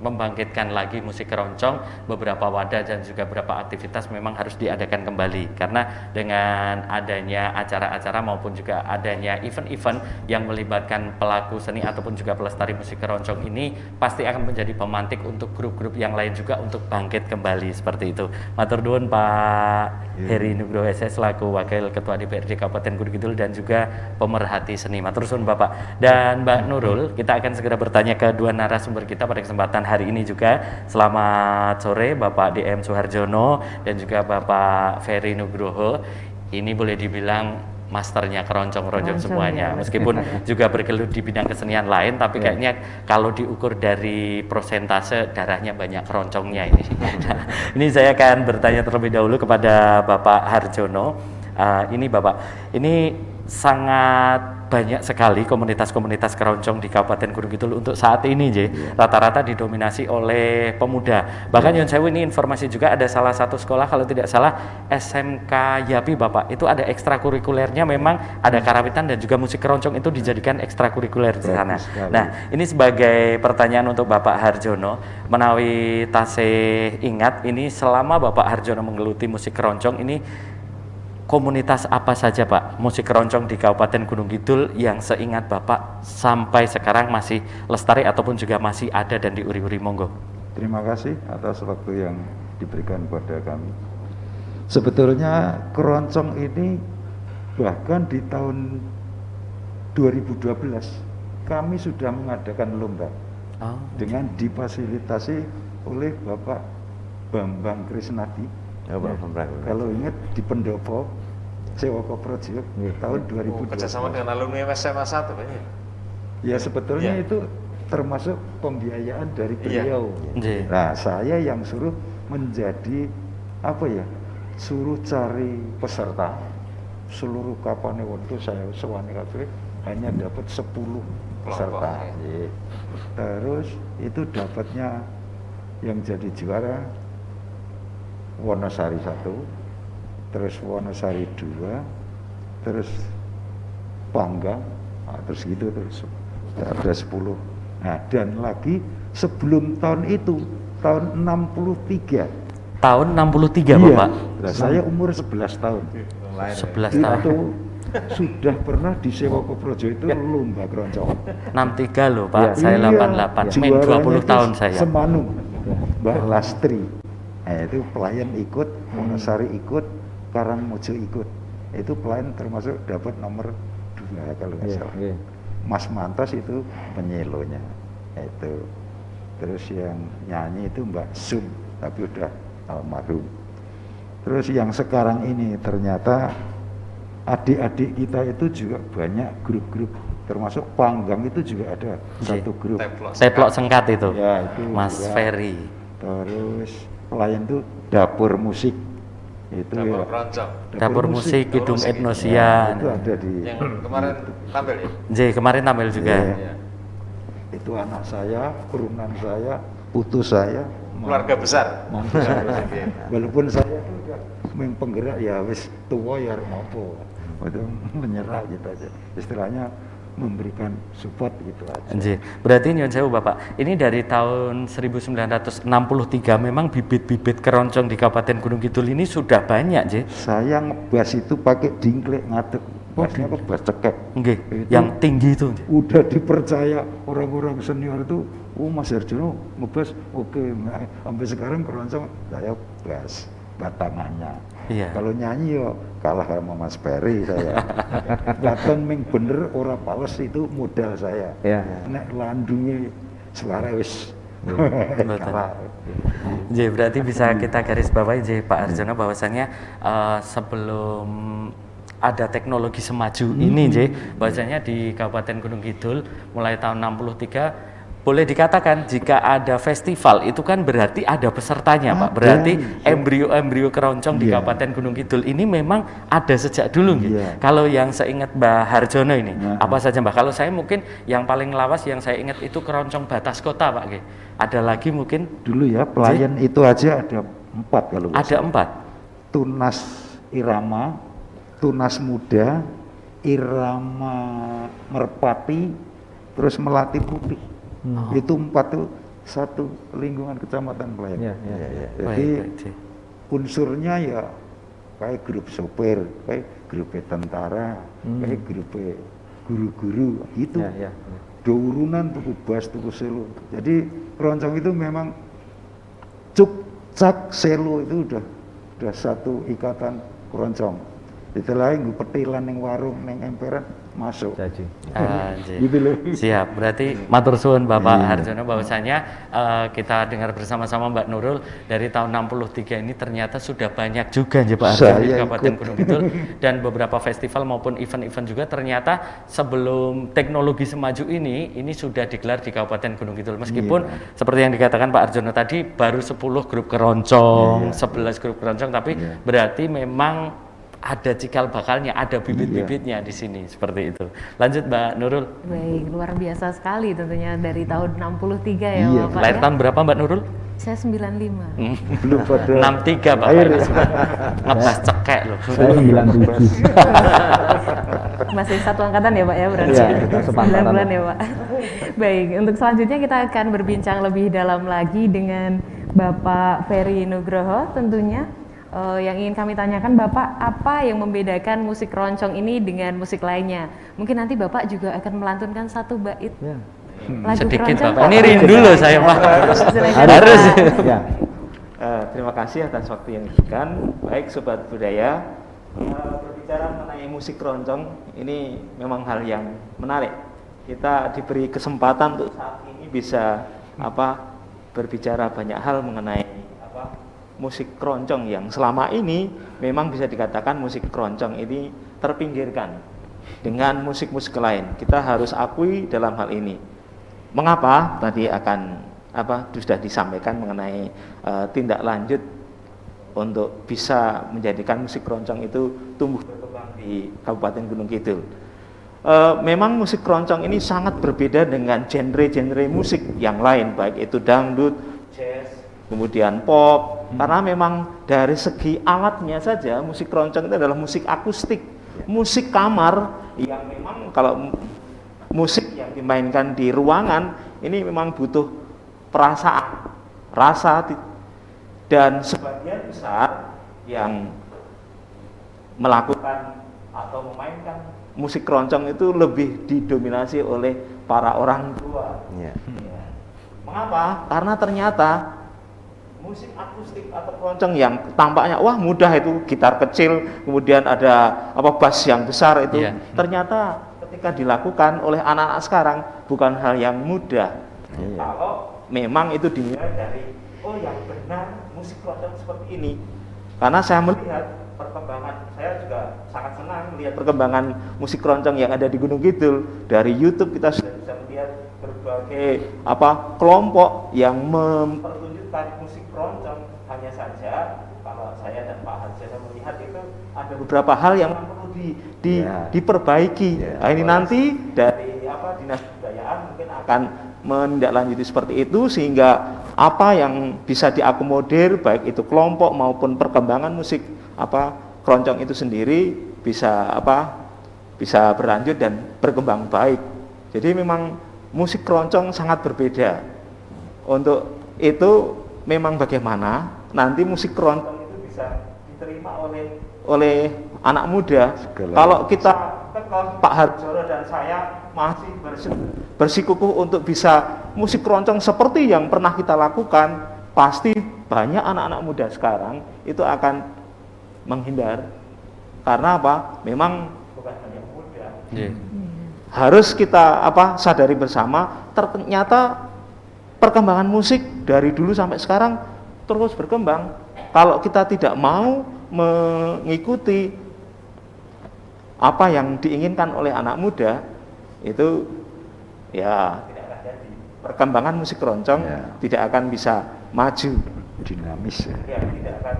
membangkitkan lagi musik keroncong, beberapa wadah dan juga beberapa aktivitas memang harus diadakan kembali, karena dengan adanya acara-acara maupun juga adanya event-event yang melibatkan pelaku seni ataupun juga pelestari musik keroncong ini pasti akan menjadi pemantik untuk grup-grup yang lain juga untuk bangkit kembali seperti itu. Matur nuwun Pak Heri Nugroho SS selaku Wakil Ketua DPRD Kabupaten Gunung Kidul dan juga pemerhati seni. Matur nuwun Bapak. Dan Mbak Nurul, kita akan segera bertanya ke dua narasumber kita pada kesempatan hari ini juga. Selamat sore Bapak DM Suharjono dan juga Bapak Ferry Nugroho. Ini boleh dibilang masternya keroncong-keroncong semuanya, meskipun juga bergelut di bidang kesenian lain, tapi kayaknya kalau diukur dari prosentase darahnya banyak keroncongnya ini. Nah, ini saya akan bertanya terlebih dahulu kepada Bapak Harjono. Ini Bapak, ini sangat banyak sekali komunitas-komunitas keroncong di Kabupaten Gunung Kidul untuk saat ini, rata-rata didominasi oleh pemuda. Bahkan Yon Sewu ini informasi juga ada salah satu sekolah kalau tidak salah SMK Yapi Bapak, itu ada ekstrakurikulernya, memang ada karawitan dan juga musik keroncong itu dijadikan ekstrakurikuler di sana. Nah, ini sebagai pertanyaan untuk Bapak Harjono, menawi tasih ingat ini selama Bapak Harjono menggeluti musik keroncong ini, komunitas apa saja Pak musik keroncong di Kabupaten Gunung Kidul yang seingat Bapak sampai sekarang masih lestari ataupun juga masih ada dan diuri-uri? Monggo. Terima kasih atas waktu yang diberikan kepada kami. Sebetulnya keroncong ini bahkan di tahun 2012 kami sudah mengadakan lomba dengan difasilitasi oleh Bapak Bambang Krisnadi. Kalau ingat di Pendopo Sewoko Projo tahun 2012. Kerjasama dengan alumni SMA 1 Pak. Ya sebetulnya itu termasuk pembiayaan dari beliau. Nah, saya yang suruh menjadi suruh cari peserta. Seluruh kapane waktu saya sewani kabeh hanya dapat 10 peserta. Terus itu dapatnya yang jadi juara Wonosari 1, terus Wonosari 2, terus Panggang, terus gitu terus ada 10. Nah, dan lagi sebelum tahun itu, tahun 63. Tahun 63 Bapak? Nah, saya umur 11 tahun. 11 tahun. Itu sudah pernah di Sewoko Projo itu lomba keroncong. 63 loh Pak, saya 88, main 20 tahun saya. Semanu, Mbak Lastri. Nah, itu pelayan ikut, Wonosari ikut, Karangmojo ikut. Itu pelayan termasuk dapat nomor 2 kalau nggak salah. Mas Mantos itu penyelonya. Itu. Terus yang nyanyi itu Mbak Sum, tapi udah almarhum. Terus yang sekarang ini ternyata adik-adik kita itu juga banyak grup-grup, termasuk Panggang itu juga ada satu grup. Teplok Sengkat itu, ya, itu Mas ya. Ferry. Terus pelayan itu dapur musik itu dapur keroncong, dapur musik Kidung Etnosia itu ada di yang kemarin tampil kemarin tampil juga. Itu anak saya, keturunan saya, putu saya, keluarga besar. mantu saya. Walaupun saya itu juga penggerak ya wis tua ya mopo itu menyerah gitu aja istilahnya, memberikan support gitu aja. Nggih. Berarti nyuwun sewu Bapak, ini dari tahun 1963 memang bibit-bibit keroncong di Kabupaten Gunung Kidul ini sudah banyak, nggih. Saya ngebas itu pakai dingklek ngadeg, basnya kok bas cekek. Nggih, Itu yang tinggi itu. udah dipercaya orang-orang senior itu, oh Mas Harjono ngebas, oke. Nah, sampai sekarang keroncong saya bas batangannya. Iya. Kalau nyanyi yo kalah sama Mas Ferry saya. Baton ming bener ora pales itu modal saya. Iya. Nek landungnya suara wis Betul. kalah. Jadi berarti bisa kita garis bawahi Pak Harjono bahwasannya sebelum ada teknologi semaju ini bahwasanya di Kabupaten Gunung Kidul mulai tahun 63 boleh dikatakan jika ada festival itu kan berarti ada pesertanya Pak. Berarti embrio-embrio keroncong di Kabupaten Gunung Kidul ini memang ada sejak dulu gitu. Kalau yang saya ingat Mbak Harjono ini apa saja Mbak? Kalau saya mungkin yang paling lawas yang saya ingat itu keroncong batas kota Pak. Ada lagi mungkin? Dulu ya pelayan itu aja ada 4 kalau nggak Ada salah. 4. Tunas irama, tunas muda, irama merpati, terus melati putih. Itu 4 tuh satu lingkungan kecamatan Pelayan. Jadi unsurnya ya kayak grup sopir, kayak grup tentara, kayak grup guru-guru gitu. Dua urunan tuku bas, tuku selo. Jadi keroncong itu memang cuk cak selo itu udah satu ikatan keroncong. Itulah yang petilan yang warung, yang emperan masuk. Gitu loh. Siap. Berarti matur suwun Bapak Harjono bahwasanya kita dengar bersama-sama Mbak Nurul dari tahun 63 ini ternyata sudah banyak juga Pak Harjono di Kabupaten Gunung Kidul dan beberapa festival maupun event-event juga ternyata sebelum teknologi semaju ini sudah digelar di Kabupaten Gunung Kidul meskipun seperti yang dikatakan Pak Harjono tadi baru 10 grup keroncong, 11 grup keroncong tapi berarti memang ada cikal bakalnya, ada bibit-bibitnya di sini seperti itu. Lanjut Mbak Nurul. Baik, luar biasa sekali tentunya dari tahun 63 ya Bapak. Lahir tahun berapa Mbak Nurul? Saya 95. Belum pada 63 Bapak. Ngebas cekek loh. Saya 97. Masih satu angkatan ya Pak ya berarti. Iya, kita 9 sepantaran. bulan ya Pak. Baik, untuk selanjutnya kita akan berbincang lebih dalam lagi dengan Bapak Ferry Nugroho tentunya. Yang ingin kami tanyakan Bapak, apa yang membedakan musik keroncong ini dengan musik lainnya? Mungkin nanti Bapak juga akan melantunkan satu bait lagu Sedikit keroncong. Bapak. Ini rindu loh saya Pak. Harus. Ya. Terima kasih atas waktu yang diberikan. Baik Sobat Budaya, berbicara mengenai musik keroncong ini memang hal yang menarik. Kita diberi kesempatan untuk saat ini bisa berbicara banyak hal mengenai musik keroncong yang selama ini memang bisa dikatakan musik keroncong ini terpinggirkan dengan musik-musik lain. Kita harus akui dalam hal ini. Mengapa? Tadi akan sudah disampaikan mengenai tindak lanjut untuk bisa menjadikan musik keroncong itu tumbuh berkembang di Kabupaten Gunung Kidul. Memang musik keroncong ini sangat berbeda dengan genre-genre musik yang lain, baik itu dangdut, jazz, kemudian pop. Karena memang dari segi alatnya saja musik keroncong itu adalah musik akustik, musik kamar yang memang kalau musik yang dimainkan di ruangan ini memang butuh perasaan, rasa, dan sebagian besar yang melakukan atau memainkan musik keroncong itu lebih didominasi oleh para orang tua. Mengapa? Karena ternyata musik akustik atau keroncong yang tampaknya wah mudah itu gitar kecil, kemudian ada bass yang besar itu, ternyata ketika dilakukan oleh anak-anak sekarang bukan hal yang mudah. Kalau memang itu dinilai dari yang benar musik keroncong seperti ini. Karena saya melihat perkembangan, saya juga sangat senang melihat perkembangan musik keroncong yang ada di Gunung Kidul. Dari YouTube kita sudah bisa melihat berbagai kelompok yang mempertunjukkan musik keroncong. Hanya saja kalau saya dan Pak Harjono melihat itu ada beberapa hal yang perlu diperbaiki. Nah, ini nanti dari Dinas Kebudayaan mungkin akan menindaklanjuti seperti itu sehingga apa yang bisa diakomodir baik itu kelompok maupun perkembangan musik keroncong itu sendiri bisa bisa berlanjut dan berkembang baik. Jadi memang musik keroncong sangat berbeda. Untuk itu memang bagaimana nanti musik keroncong itu bisa diterima oleh anak muda. Kalau kita Pak Harjono dan saya masih bersikukuh untuk bisa musik keroncong seperti yang pernah kita lakukan, pasti banyak anak-anak muda sekarang itu akan menghindar. Karena apa? Memang bukan hanya muda. Harus kita sadari bersama, ternyata perkembangan musik dari dulu sampai sekarang terus berkembang. Kalau kita tidak mau mengikuti apa yang diinginkan oleh anak muda, itu ya tidak akan jadi. Perkembangan musik keroncong tidak akan bisa maju. Dinamis Ya, tidak akan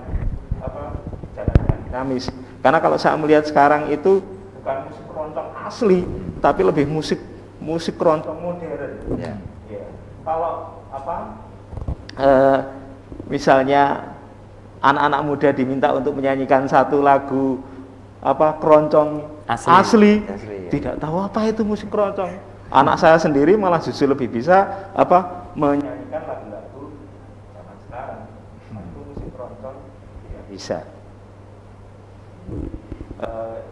jalan dengan dinamis. Karena kalau saya melihat sekarang itu bukan musik keroncong asli, tapi lebih musik keroncong modern. Ya. Kalau misalnya anak-anak muda diminta untuk menyanyikan satu lagu keroncong asli tidak tahu apa itu musik keroncong. Anak saya sendiri malah justru lebih bisa menyanyikan lagu-lagu zaman sekarang. Itu musik keroncong tidak bisa.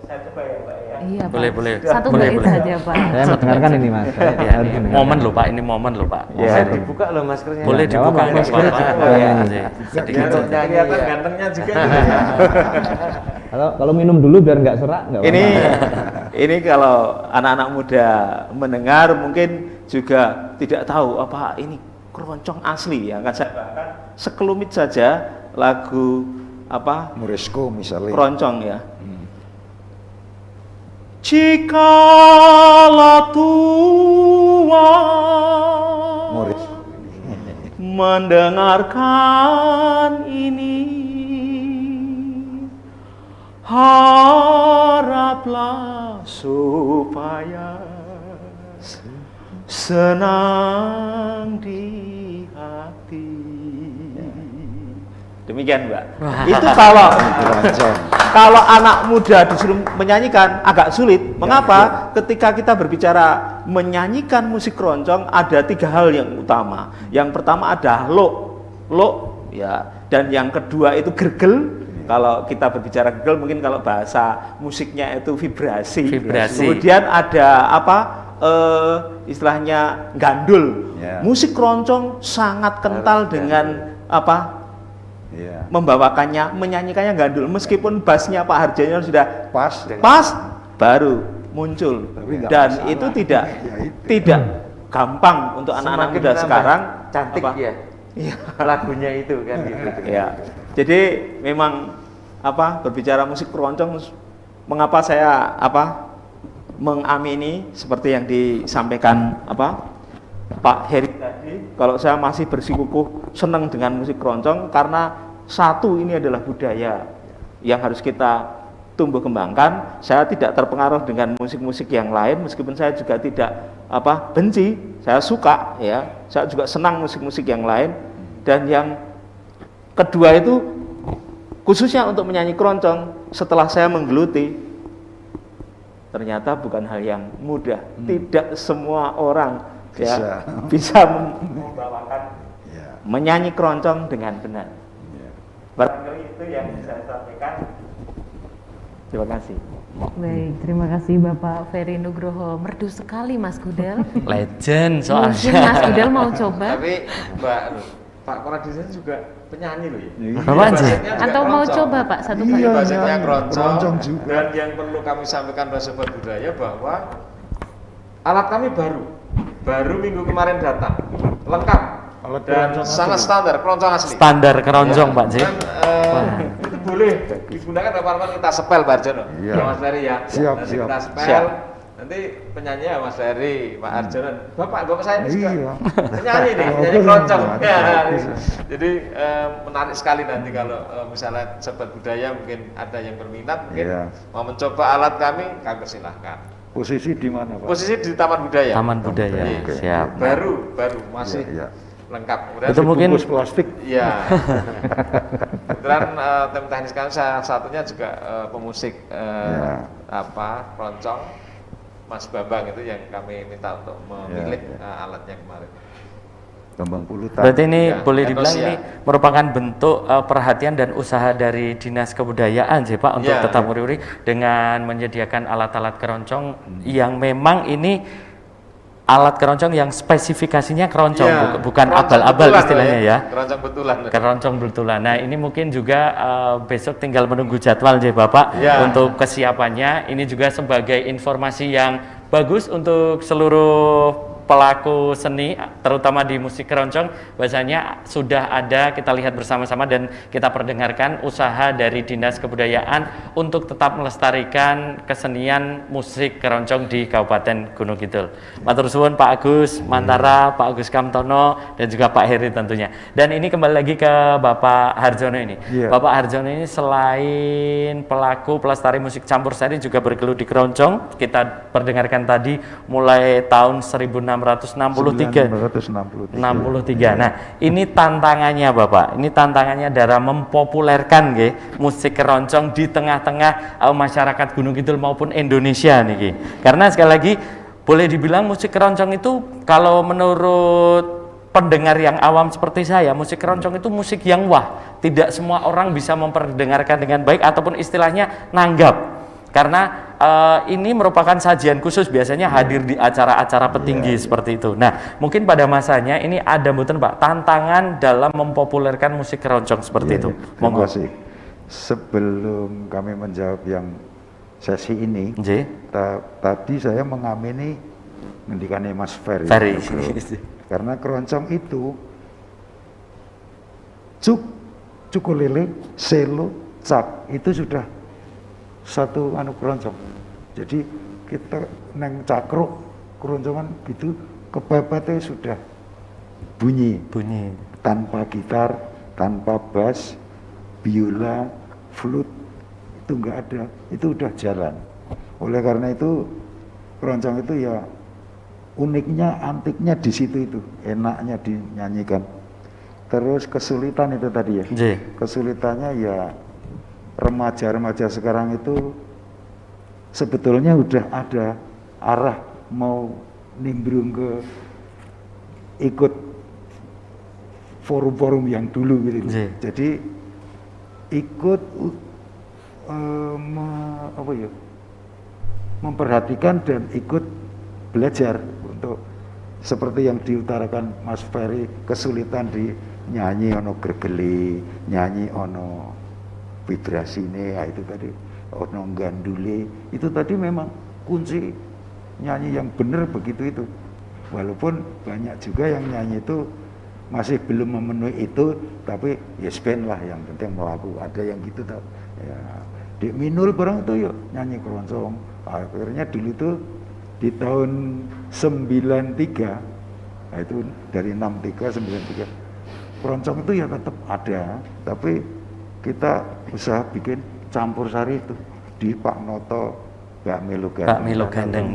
Saya coba ya Pak ya. Iya, Pak. Boleh. Satu bait saja, Pak. Saya mendengarkan ini Mas. Saya harus mendengarkan. Momen loh Pak, ini momen loh Pak. Bisa dibuka loh maskernya. Boleh dibuka nggak apa-apa. Biar kelihatan gantengnya juga. Kalau minum dulu biar nggak serak, nggak apa-apa. Ini kalau anak-anak muda mendengar mungkin juga tidak tahu apa ini keroncong asli ya. Akan saya bahkan sekelumit saja lagu Moresco misalnya. keroncong ya. Jikalau Tuhan Moresco. mendengarkan ini, haraplah supaya senang di hati. Demikian Mbak. Itu kalau anak muda disuruh menyanyikan agak sulit. Mengapa? Ketika kita berbicara menyanyikan musik keroncong ada 3 hal yang utama. Yang pertama ada lo ya, dan yang kedua itu gergel. Kalau kita berbicara gergel mungkin kalau bahasa musiknya itu vibrasi. Kemudian ada istilahnya gandul. Musik keroncong sangat kental dengan membawakannya, menyanyikannya gandul. Meskipun bassnya Pak Harjono sudah pas baru muncul. Dan itu tidak gampang untuk anak-anak muda sekarang. Cantik ya. Lagunya itu kan gitu. Ya. Jadi memang berbicara musik keroncong, mengapa saya mengamini seperti yang disampaikan Pak Heri tadi, kalau saya masih bersikukuh senang dengan musik keroncong karena satu, ini adalah budaya yang harus kita tumbuh kembangkan. Saya tidak terpengaruh dengan musik-musik yang lain, meskipun saya juga tidak benci, saya suka ya. Saya juga senang musik-musik yang lain. Dan yang kedua itu khususnya untuk menyanyi keroncong, setelah saya menggeluti, ternyata bukan hal yang mudah. Tidak semua orang bisa membawakan menyanyi keroncong dengan benar. Barangkali itu yang bisa saya sampaikan. Terima kasih. Baik, terima kasih Bapak Ferry Nugroho. Merdu sekali Mas Gudel. Legend Mungkin soalnya. Mas Gudel mau coba Tapi Pak Koradisen juga penyanyi loh ya. Apaan sih? atau mau coba Pak satu kali. Basicnya keroncong juga. Dan yang perlu kami sampaikan pada sobat budaya bahwa alat kami baru minggu kemarin datang, lengkap dan sangat standar, keroncong asli. Standar keroncong Pak Ji. Dan, itu boleh digunakan kapan-kapan kita sepel Pak Harjono. Iya. Ya Mas Ferry ya. Siap. Kita sepel. Nanti penyanyi ya Mas Ferry, Pak Harjono. Bapak saya ini juga penyanyi nih, penyanyi keroncong. Ya. Jadi menarik sekali nanti kalau misalnya sobat budaya mungkin ada yang berminat, mungkin mau mencoba alat kami persilahkan. Posisi di mana Pak? Posisi di Taman Budaya. Taman Budaya. Iya. Siap. Baru masih lengkap. Kemudian itu mungkin bungkus plastik. iya. Kebetulan tim teknis kami salah satunya juga pemusik keroncong, Mas Bambang itu yang kami minta untuk memilih alatnya kemarin. Bambang Pulutan. Berarti ini Ya, boleh dibilang etos, ini merupakan bentuk perhatian dan usaha dari Dinas Kebudayaan sih Pak untuk Ya, tetap ya. nguri-nguri dengan menyediakan alat-alat keroncong yang memang ini alat keroncong yang spesifikasinya keroncong, Ya, bukan keroncong abal-abal betulan istilahnya lah ya. Keroncong betulan. Keroncong betulan. Nah ini mungkin juga besok tinggal menunggu jadwal deh Bapak Ya. untuk kesiapannya. Ini juga sebagai informasi yang bagus untuk seluruh pelaku seni, terutama di musik keroncong, bahasanya sudah ada, kita lihat bersama-sama dan kita perdengarkan usaha dari Dinas Kebudayaan untuk tetap melestarikan kesenian musik keroncong di Kabupaten Gunung Kidul. Matur suwun Pak Agus Mantara, Pak Agus Kamtono, dan juga Pak Heri tentunya. Dan ini kembali lagi ke Bapak Harjono ini. Iya. Bapak Harjono ini selain pelaku pelestari musik campur sari juga bergelut di keroncong. Kita perdengarkan tadi mulai tahun 1963. 1963. Nah, ini tantangannya Bapak. Ini tantangannya dalam mempopulerkan nggih musik keroncong di tengah-tengah masyarakat Gunung Kidul maupun Indonesia niki. Karena sekali lagi boleh dibilang musik keroncong itu kalau menurut pendengar yang awam seperti saya, musik keroncong itu musik yang wah. Tidak semua orang bisa memperdengarkan dengan baik ataupun istilahnya nanggap. Karena ini merupakan sajian khusus, biasanya hadir di acara-acara petinggi seperti itu. Nah, mungkin pada masanya ini ada mboten Pak tantangan dalam mempopulerkan musik keroncong seperti itu. Terima kasih. Sebelum kami menjawab yang sesi ini, tadi saya mengamini ngendikannya Mas Ferry. Karena keroncong itu cukulele, selo, cak itu sudah satu keroncong. Jadi kita neng cakruk keroncongan gitu kebabate sudah bunyi tanpa gitar, tanpa bass, biola, flute itu enggak ada, itu udah jalan. Oleh karena itu keroncong itu ya uniknya, antiknya di situ itu, enaknya dinyanyikan. Terus kesulitan itu tadi ya. Kesulitannya ya remaja-remaja sekarang itu sebetulnya udah ada arah mau nimbrung ke ikut forum-forum yang dulu gitu. Jadi ikut memperhatikan dan ikut belajar untuk seperti yang diutarakan Mas Ferry, kesulitan di nyanyi ono gregeli, nyanyi ono vibrasine, ya itu tadi ono gandule, itu tadi memang kunci nyanyi yang benar begitu itu. Walaupun banyak juga yang nyanyi itu masih belum memenuhi itu, tapi yes band lah yang penting melaku, ada yang gitu tau. Ya, di Minul barang itu yuk nyanyi keroncong. Akhirnya dulu itu di tahun 93, nah itu dari 63 93 keroncong itu ya tetap ada, tapi kita usaha bikin campur sari itu di Pak Noto Mbak Milo Gandeng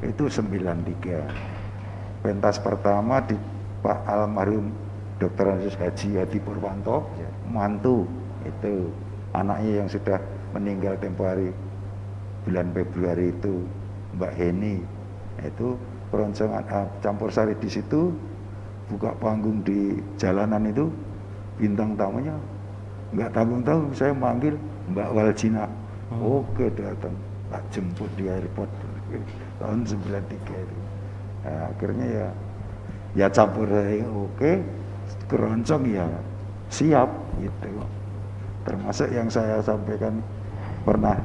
itu 93. Pentas pertama di Pak almarhum Dr. Ansus Haji Hadi Purwanto, mantu itu anaknya yang sudah meninggal tempo hari bulan Februari itu, Mbak Heni, itu keroncongan campur sari di situ, buka panggung di jalanan itu, bintang tamunya nggak tanggung-tanggung saya manggil Mbak Waljina. Oke, datang, tak jemput di airport tahun 93 itu. Nah, akhirnya ya campur sari oke, keroncong ya siap gitu. Termasuk yang saya sampaikan pernah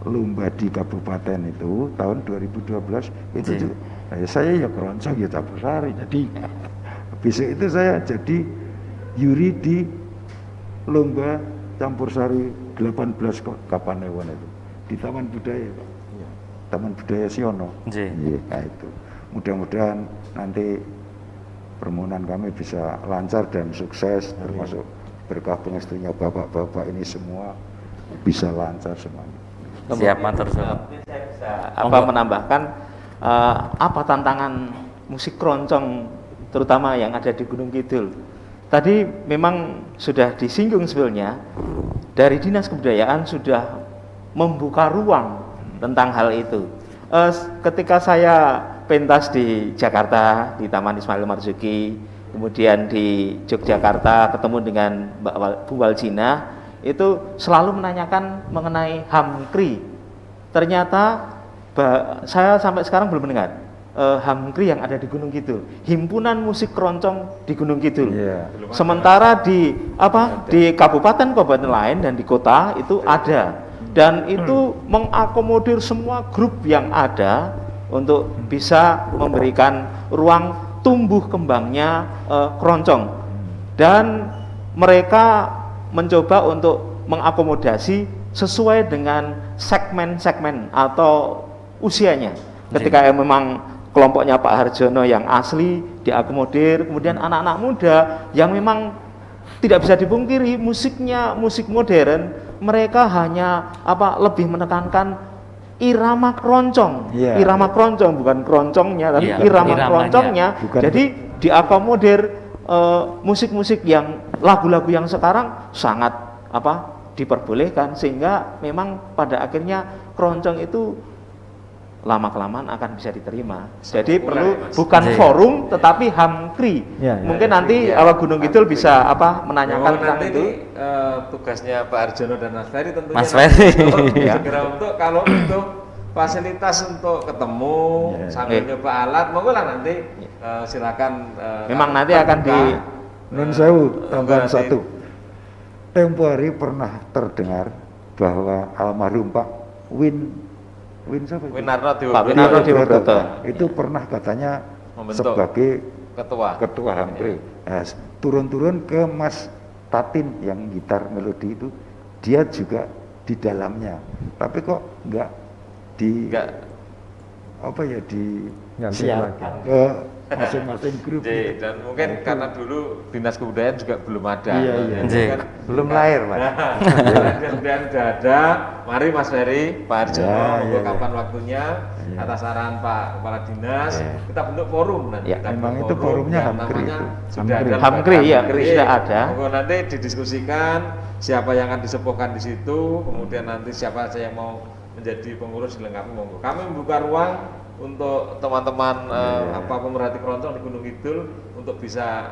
lomba di kabupaten itu tahun 2012 itu juga, saya ya keroncong ya campur sari. Jadi besok itu saya jadi juri di lomba campur sari 18 Kapanewon itu di Taman Budaya Pak. Taman Budaya Siono. Nah itu mudah-mudahan nanti permohonan kami bisa lancar dan sukses, termasuk berkah pengestunya bapak-bapak ini semua bisa lancar semuanya. Siap, matur suwun. Saya bisa menambahkan apa tantangan musik keroncong terutama yang ada di Gunung Kidul. Tadi memang sudah disinggung sebelumnya, dari Dinas Kebudayaan sudah membuka ruang tentang hal itu. Ketika saya pentas di Jakarta, di Taman Ismail Marzuki, kemudian di Yogyakarta ketemu dengan Mbak Bu Waljina, itu selalu menanyakan mengenai HAMKRI. Ternyata saya sampai sekarang belum mendengar HAMKRI yang ada di Gunung Kidul, Himpunan Musik Keroncong di Gunung Kidul. Sementara di kabupaten-kabupaten lain dan di kota itu ada, dan itu mengakomodir semua grup yang ada untuk bisa memberikan ruang tumbuh kembangnya keroncong, dan mereka mencoba untuk mengakomodasi sesuai dengan segmen-segmen atau usianya. Ketika memang kelompoknya Pak Harjono yang asli diakomodir, kemudian anak-anak muda yang memang tidak bisa dipungkiri musiknya musik modern, mereka hanya lebih menekankan irama keroncong, irama keroncong, bukan keroncongnya, tapi irama keroncongnya. Jadi diakomodir musik-musik yang lagu-lagu yang sekarang sangat diperbolehkan, sehingga memang pada akhirnya keroncong itu lama-kelamaan akan bisa diterima. Jadi perlu bukan forum tetapi HAMKRI. Mungkin nanti Gunung Kidul bisa menanyakan tentang itu. Tugasnya Pak Harjono dan Mas Ferry tentunya. Mas Ferry. Segera untuk kalau untuk fasilitas untuk ketemu sambil nyoba alat, monggo lah nanti silakan. Memang nanti akan di Nun sewu tambahan satu. Tempo hari pernah terdengar bahwa almarhum Pak Winarno Diwoto itu pernah katanya membentuk sebagai ketua HAMKRI. Turun-turun ke Mas Tatin yang gitar melodi itu, dia juga di dalamnya. Tapi kok enggak di ke masing-masing grup. Dan mungkin karena dulu Dinas Kebudayaan juga belum ada. Belum lahir, Mas. Dan sudah ada, mari Mas Ferry, Pak Harjono, kapan waktunya, atas saran Pak Kepala Dinas, kita bentuk forum nanti. Memang itu forumnya HAMKRI itu. Sudah ada. HAMKRI sudah ada. Nanti didiskusikan siapa yang akan disepuhkan di situ, kemudian nanti siapa saja yang mau menjadi pengurus dilengkapi, monggo. Kami membuka ruang untuk teman-teman pemerhati keroncong di Gunung Kidul untuk bisa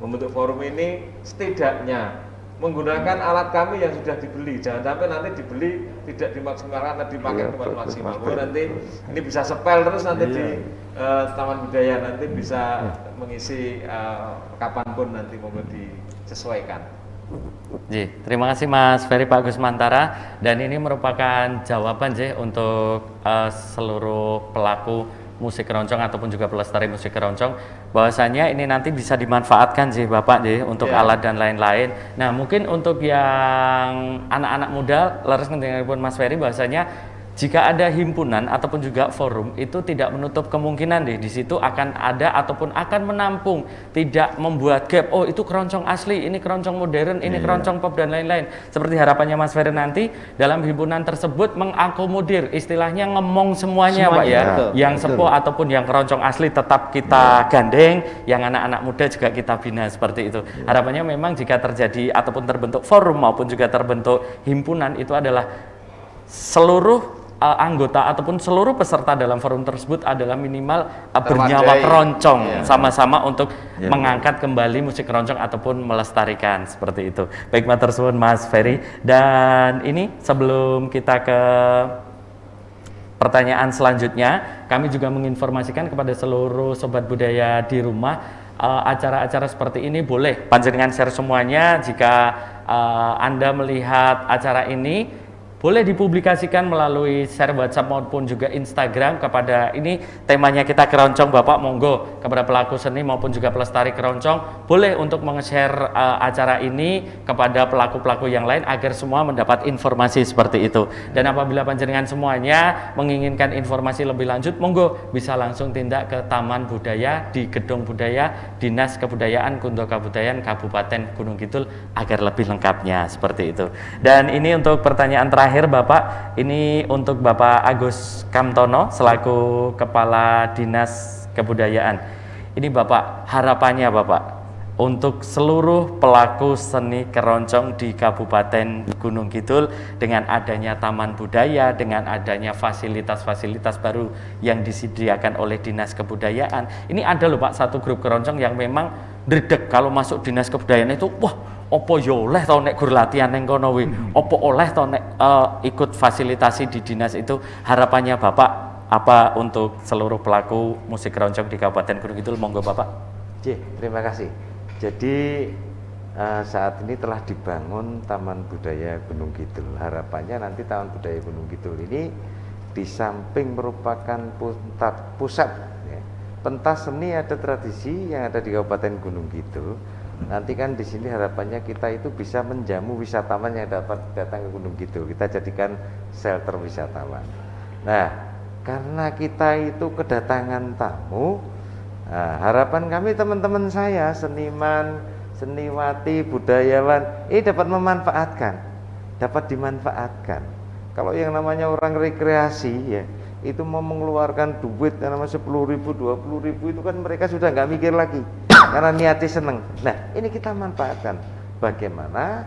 membentuk forum ini, setidaknya menggunakan alat kami yang sudah dibeli. Jangan sampai nanti dibeli tidak dimaksimalkan atau dipakai dengan maksimal. Nanti ini bisa sepel terus nanti di Taman Budaya, nanti bisa mengisi kapanpun nanti monggo disesuaikan. Terima kasih Mas Ferry, Pak Gusmantara, dan ini merupakan jawaban untuk seluruh pelaku musik keroncong ataupun juga pelestari musik keroncong, bahwasanya ini nanti bisa dimanfaatkan Bapak untuk alat dan lain-lain. Nah, mungkin untuk yang anak-anak muda, laras mendengarkan Mas Ferry, bahwasanya jika ada himpunan ataupun juga forum, itu tidak menutup kemungkinan di situ akan ada ataupun akan menampung, tidak membuat gap. Oh, itu keroncong asli, ini keroncong modern, ini keroncong pop dan lain-lain. Seperti harapannya Mas Ferry nanti dalam himpunan tersebut mengakomodir, istilahnya ngemong semuanya Pak ya. Yang sepuh ataupun yang keroncong asli tetap kita gandeng, yang anak-anak muda juga kita bina seperti itu. Harapannya memang jika terjadi ataupun terbentuk forum maupun juga terbentuk himpunan, itu adalah seluruh anggota ataupun seluruh peserta dalam forum tersebut adalah minimal bernyawa keroncong, sama-sama untuk mengangkat kembali musik keroncong ataupun melestarikan seperti itu. Baik, matur suwun Mas Ferry. Dan ini sebelum kita ke pertanyaan selanjutnya, kami juga menginformasikan kepada seluruh sobat budaya di rumah, acara-acara seperti ini boleh panjenengan share semuanya. Jika Anda melihat acara ini, boleh dipublikasikan melalui share WhatsApp maupun juga Instagram. Kepada ini temanya kita keroncong, Bapak monggo kepada pelaku seni maupun juga pelestari keroncong boleh untuk meng-share acara ini kepada pelaku-pelaku yang lain agar semua mendapat informasi seperti itu. Dan apabila panjenengan semuanya menginginkan informasi lebih lanjut, monggo bisa langsung tindak ke Taman Budaya di Gedung Budaya Dinas Kebudayaan Kundo Kabudayaan Kabupaten Gunung Kidul agar lebih lengkapnya seperti itu. Dan ini untuk pertanyaan terakhir Bapak, ini untuk Bapak Agus Kamtono selaku Kepala Dinas Kebudayaan. Ini Bapak, harapannya Bapak untuk seluruh pelaku seni keroncong di Kabupaten Gunung Kidul dengan adanya taman budaya, dengan adanya fasilitas-fasilitas baru yang disediakan oleh Dinas Kebudayaan. Ini ada loh Pak, satu grup keroncong yang memang dredeg kalau masuk Dinas Kebudayaan itu, wah, opo yo oleh tau nek gur latihan neng kono wi, opo oleh tau nek ikut fasilitasi di dinas itu. Harapannya Bapak apa untuk seluruh pelaku musik keroncong di Kabupaten Gunung Kidul? Monggo Bapak. Terima kasih. Jadi saat ini telah dibangun Taman Budaya Gunung Kidul. Harapannya nanti Taman Budaya Gunung Kidul ini di samping merupakan pusat ya, pentas seni ada tradisi yang ada di Kabupaten Gunung Kidul. Nanti kan di sini harapannya kita itu bisa menjamu wisatawan yang dapat datang ke Gunung Kidul. Kita jadikan shelter wisatawan. Nah, karena kita itu kedatangan tamu, harapan kami teman-teman saya, seniman, seniwati, budayawan, ini dapat memanfaatkan, dapat dimanfaatkan. Kalau yang namanya orang rekreasi ya, itu mau mengeluarkan duit yang namanya 10.000, 20.000 itu kan mereka sudah nggak mikir lagi, karena niatnya seneng. Nah, ini kita manfaatkan. Bagaimana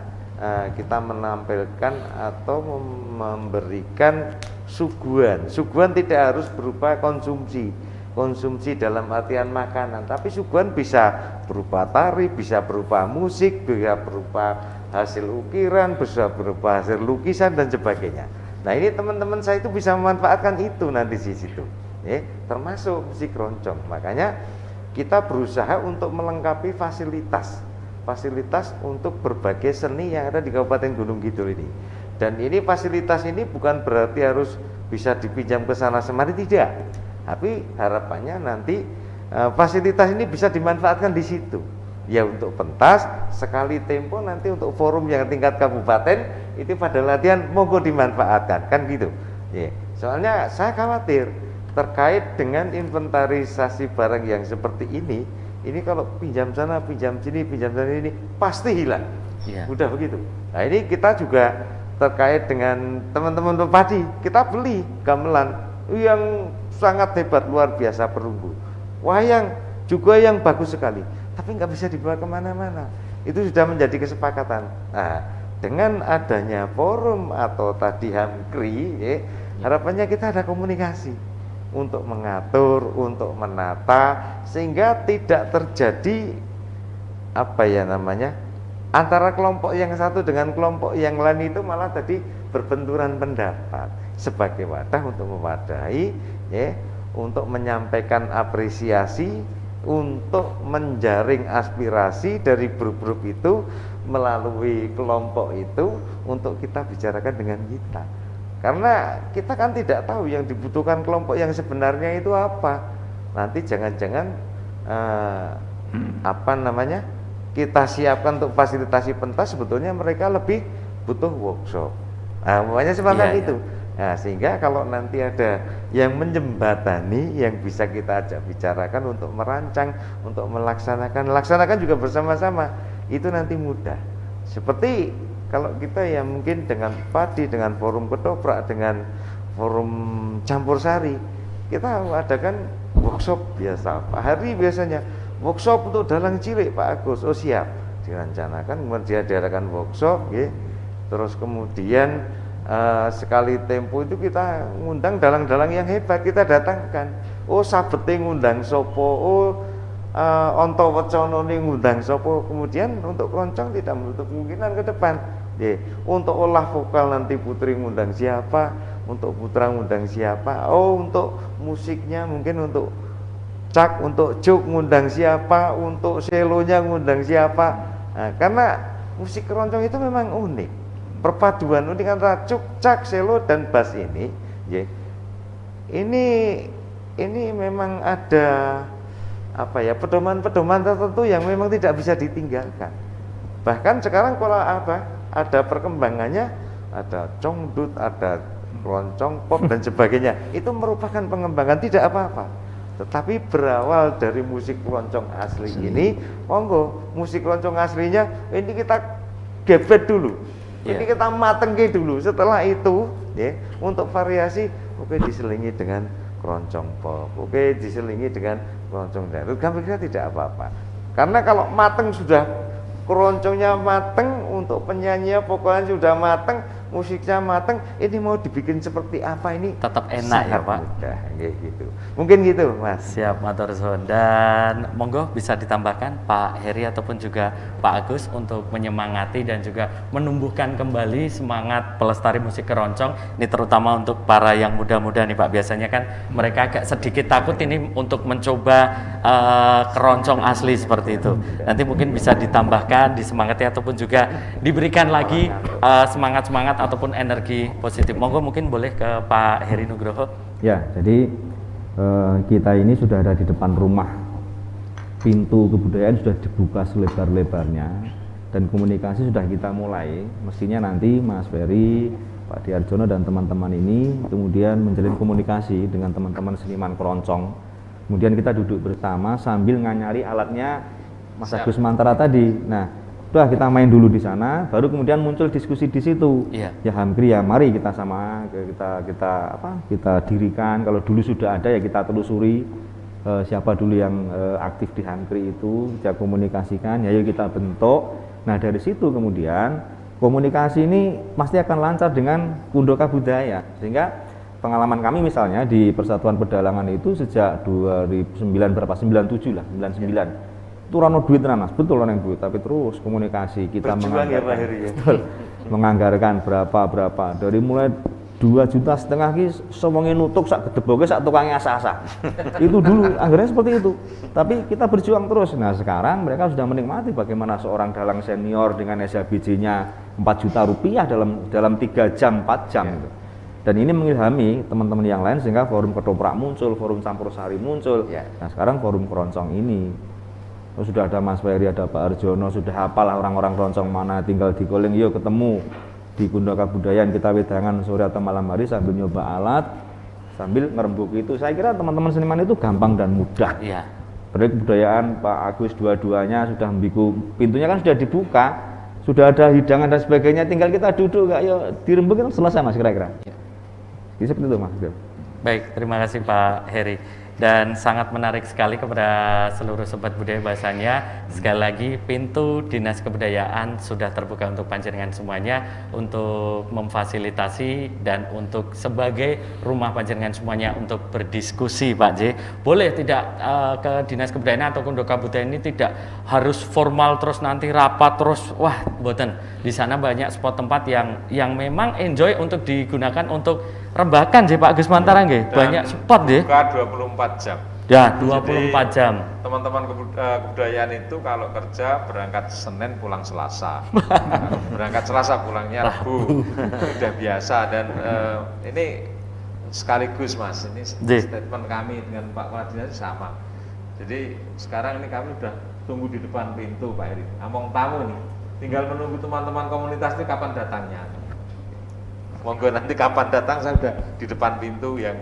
kita menampilkan atau memberikan suguhan. Suguhan tidak harus berupa konsumsi dalam artian makanan, tapi suguhan bisa berupa tari, bisa berupa musik, bisa berupa hasil ukiran, bisa berupa hasil lukisan dan sebagainya. Nah, ini teman-teman saya itu bisa memanfaatkan itu nanti di situ, termasuk musik keroncong. Makanya kita berusaha untuk melengkapi fasilitas untuk berbagai seni yang ada di Kabupaten Gunung Kidul ini. Dan ini fasilitas ini bukan berarti harus bisa dipinjam ke sana semari, tidak. Tapi harapannya nanti fasilitas ini bisa dimanfaatkan di situ. Ya untuk pentas, sekali tempo nanti untuk forum yang tingkat kabupaten itu pada latihan monggo dimanfaatkan, kan gitu. Ya, soalnya saya khawatir terkait dengan inventarisasi barang yang seperti ini kalau pinjam sana, pinjam sini, pinjam sana ini pasti hilang. Ya. Udah begitu. Nah, ini kita juga terkait dengan teman-teman pepadi, kita beli gamelan yang sangat hebat, luar biasa perunggu, wayang juga yang bagus sekali, tapi nggak bisa dibawa kemana-mana. Itu sudah menjadi kesepakatan. Nah, dengan adanya forum atau tadi Hamkri, harapannya kita ada komunikasi untuk mengatur, untuk menata, sehingga tidak terjadi antara kelompok yang satu dengan kelompok yang lain itu malah tadi berbenturan pendapat. Sebagai wadah untuk mewadahi, untuk menyampaikan apresiasi, untuk menjaring aspirasi dari grup-grup itu melalui kelompok itu untuk kita bicarakan dengan kita. Karena kita kan tidak tahu yang dibutuhkan kelompok yang sebenarnya itu apa. Nanti jangan-jangan kita siapkan untuk fasilitasi pentas, sebetulnya mereka lebih butuh workshop. Nah, makanya semacam itu. Nah, sehingga kalau nanti ada yang menjembatani, yang bisa kita ajak bicarakan untuk merancang, untuk laksanakan juga bersama-sama, itu nanti mudah. Seperti kalau kita ya mungkin dengan padi, dengan forum ketoprak, dengan forum campur sari, kita adakan workshop biasa. Pak Hari biasanya workshop untuk dalang cilik, Pak Agus, oh siap, direncanakan, kemudian diadakan workshop, terus kemudian sekali tempo itu kita ngundang dalang-dalang yang hebat, kita datangkan. Oh sabete ngundang sopo, onto wecono ngundang sopo. Kemudian untuk keroncong tidak menutup kemungkinan ke depan. Untuk olah vokal nanti Putri ngundang siapa, untuk Putra ngundang siapa. Oh untuk musiknya mungkin untuk Cak, untuk Juk ngundang siapa, untuk selonya ngundang siapa. Nah, karena musik keroncong itu memang unik. Perpaduan dengan racuk, cak, selo dan bass ini, ini memang ada pedoman-pedoman tertentu yang memang tidak bisa ditinggalkan. Bahkan sekarang kalau ada perkembangannya, ada congdut, ada keroncong pop dan sebagainya, itu merupakan pengembangan, tidak apa-apa. Tetapi berawal dari musik keroncong asli ini, monggo musik keroncong aslinya ini kita gebet dulu. Ini kita matengke dulu. Setelah itu, untuk variasi, diselingi dengan keroncong pop. Oke, diselingi dengan keroncong dangdut, kami kira tidak apa-apa. Karena kalau mateng sudah, keroncongnya mateng, untuk penyanyinya pokoknya sudah mateng, musiknya mateng, ini mau dibikin seperti apa ini? Tetap enak ya Pak. Mudah, kayak gitu. Mungkin gitu Mas. Siap, matur suwun. Dan monggo bisa ditambahkan Pak Heri ataupun juga Pak Agus untuk menyemangati dan juga menumbuhkan kembali semangat pelestari musik keroncong. Ini terutama untuk para yang muda-muda nih Pak. Biasanya kan mereka agak sedikit takut ini untuk mencoba keroncong asli seperti itu. Nanti mungkin bisa ditambahkan, disemangati ataupun juga diberikan lagi semangat-semangat ataupun energi positif. Monggo mungkin boleh ke Pak Heri Nugroho. Ya, jadi kita ini sudah ada di depan rumah. Pintu kebudayaan sudah dibuka selebar-lebarnya dan komunikasi sudah kita mulai. Mestinya nanti Mas Ferry, Pak Diarjono dan teman-teman ini kemudian menjalin komunikasi dengan teman-teman seniman keroncong. Kemudian kita duduk bersama sambil nganyari alatnya Mas Agus Mantara tadi. Nah, udah kita main dulu di sana, baru kemudian muncul diskusi di situ. Iya. Ya Hamkri ya, mari kita kita dirikan. Kalau dulu sudah ada ya kita telusuri siapa dulu yang aktif di Hamkri itu, kita komunikasikan, ya yuk kita bentuk. Nah dari situ kemudian komunikasi ini pasti akan lancar dengan Kundoka Budaya, sehingga pengalaman kami misalnya di Persatuan Pedalangan itu sejak 2009 berapa, 97 lah, 99 itu rano duit Mas, betul orang yang duit, tapi terus komunikasi kita berjuang ya Pak Heri ya. menganggarkan berapa dari mulai 2,5 juta ki semongi nutuk sak gedeboke sak tukangnya asa-asa. Itu dulu anggarannya seperti itu. Tapi kita berjuang terus. Nah, sekarang mereka sudah menikmati bagaimana seorang dalang senior dengan SHBJ-nya 4 juta rupiah dalam 3 jam, 4 jam gitu. Dan ini mengilhami teman-teman yang lain sehingga forum ketoprak muncul, forum campur sari muncul. Nah, sekarang forum keroncong ini sudah ada Mas Ferry, ada Pak Arjono, sudah hafal orang-orang keroncong mana, tinggal di calling, yuk ketemu di Kundoka Budayaan, kita wedangan sore atau malam hari sambil nyoba alat, sambil ngerembuk itu. Saya kira teman-teman seniman itu gampang dan mudah. Iya. Proyek kebudayaan Pak Agus dua-duanya sudah membiku, pintunya kan sudah dibuka, sudah ada hidangan dan sebagainya, tinggal kita duduk, ayo dirembuk itu selesai Mas kira-kira. Ya. Jadi seperti itu Mas. Baik, terima kasih Pak Heri. Dan sangat menarik sekali kepada seluruh sobat budaya bahasanya. Sekali lagi pintu Dinas Kebudayaan sudah terbuka untuk panjenengan semuanya untuk memfasilitasi dan untuk sebagai rumah panjenengan semuanya untuk berdiskusi Pak J. Boleh tidak ke Dinas Kebudayaan atau Kundoka Budaya ini tidak harus formal terus nanti rapat terus. Wah, boten. Di sana banyak spot tempat yang memang enjoy untuk digunakan untuk rebakan J Pak Agus Mantara nggih. Banyak spot nggih. Buka 24 jam. Ya, 24 jam. Teman-teman kebudayaan itu kalau kerja berangkat Senin pulang Selasa. Berangkat Selasa pulangnya Rabu. Sudah biasa dan ini sekaligus Mas, ini statement kami dengan Pak Kepala Dinas sama. Jadi sekarang ini kami sudah tunggu di depan pintu Pak Heri. Ngomong tamu nih. Tinggal menunggu teman-teman komunitas ini kapan datangnya. Monggo nanti kapan datang, saya sudah di depan pintu yang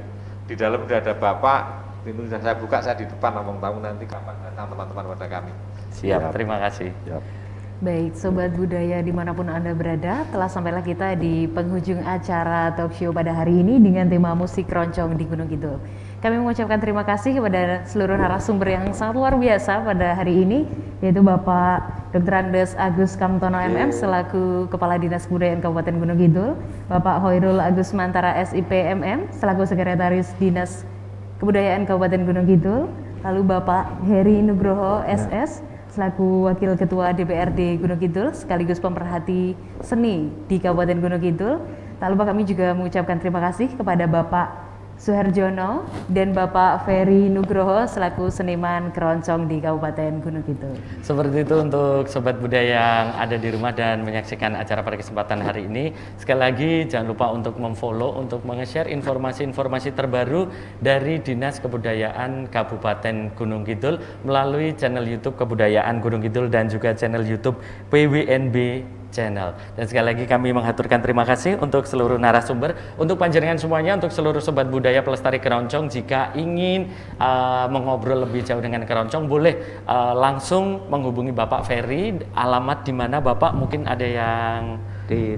di dalam sudah ada Bapak, pintu sudah saya buka, saya di depan ngomong tamu nanti kapan datang teman-teman pada kami. Siap, terima kasih. Siap. Baik, Sobat Budaya dimanapun Anda berada, telah sampailah kita di penghujung acara talk show pada hari ini dengan tema musik keroncong di Gunung Kidul. Kami mengucapkan terima kasih kepada seluruh narasumber yang sangat luar biasa pada hari ini, yaitu Bapak Dr. Andes Agus Kamtono MM selaku Kepala Dinas Kebudayaan Kabupaten Gunung Kidul, Bapak Hoirul Agus Mantara SIP MM selaku Sekretaris Dinas Kebudayaan Kabupaten Gunung Kidul, lalu Bapak Heri Nugroho SS selaku Wakil Ketua DPRD Gunung Kidul sekaligus pemerhati seni di Kabupaten Gunung Kidul. Lalu kami juga mengucapkan terima kasih kepada Bapak Suharjono dan Bapak Ferry Nugroho selaku seniman keroncong di Kabupaten Gunung Kidul. Seperti itu untuk sobat budaya yang ada di rumah dan menyaksikan acara pada kesempatan hari ini. Sekali lagi jangan lupa untuk memfollow, untuk menge-share informasi-informasi terbaru dari Dinas Kebudayaan Kabupaten Gunung Kidul melalui channel YouTube Kebudayaan Gunung Kidul dan juga channel YouTube PWNB Channel. Dan sekali lagi kami menghaturkan terima kasih untuk seluruh narasumber, untuk panjenengan semuanya, untuk seluruh sobat budaya pelestari keroncong. Jika ingin mengobrol lebih jauh dengan keroncong, boleh langsung menghubungi Bapak Ferry. Alamat di mana Bapak? Mungkin ada yang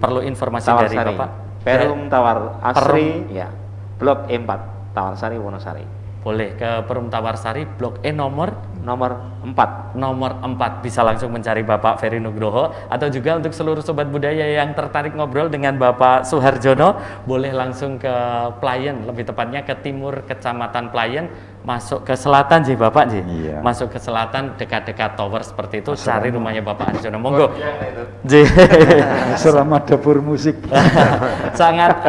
perlu informasi dari Bapak. Perum Tawar Asri, ya, Blok E4. Tawarsari, Wonosari. Boleh ke Perum Tawarsari, Blok E nomor Nomor 4. nomor 4, bisa langsung mencari Bapak Ferry Nugroho, atau juga untuk seluruh sobat budaya yang tertarik ngobrol dengan Bapak Suharjono, boleh langsung ke Playen, lebih tepatnya ke timur Kecamatan Playen, masuk ke selatan sih Bapak sih. Iya. Masuk ke selatan dekat-dekat tower seperti itu, cari rumahnya Bapak Harjono. Monggo. Selama dapur musik. Sangat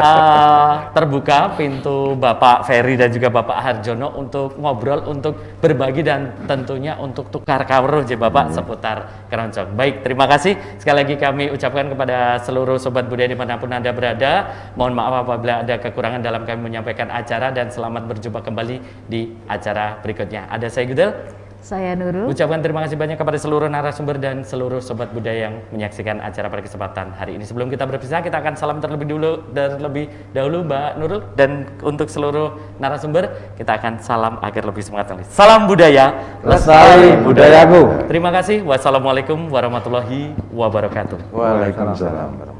terbuka pintu Bapak Ferry dan juga Bapak Harjono untuk ngobrol, untuk berbagi, dan tentunya untuk tukar kawruh je Bapak seputar keroncong. Baik, terima kasih sekali lagi kami ucapkan kepada seluruh sobat budaya dimanapun Anda berada. Mohon maaf apabila ada kekurangan dalam kami menyampaikan acara, dan selamat berjumpa kembali di acara berikutnya. Ada saya Gudel, Saya Nurul. ucapkan terima kasih banyak kepada seluruh narasumber dan seluruh sobat budaya yang menyaksikan acara pada kesempatan hari ini. Sebelum kita berpisah, kita akan salam terlebih dahulu Mbak Nurul, dan untuk seluruh narasumber kita akan salam agar lebih semangat lagi. Salam budaya, Lestari budayaku. terima kasih. Wassalamualaikum warahmatullahi wabarakatuh. Waalaikumsalam.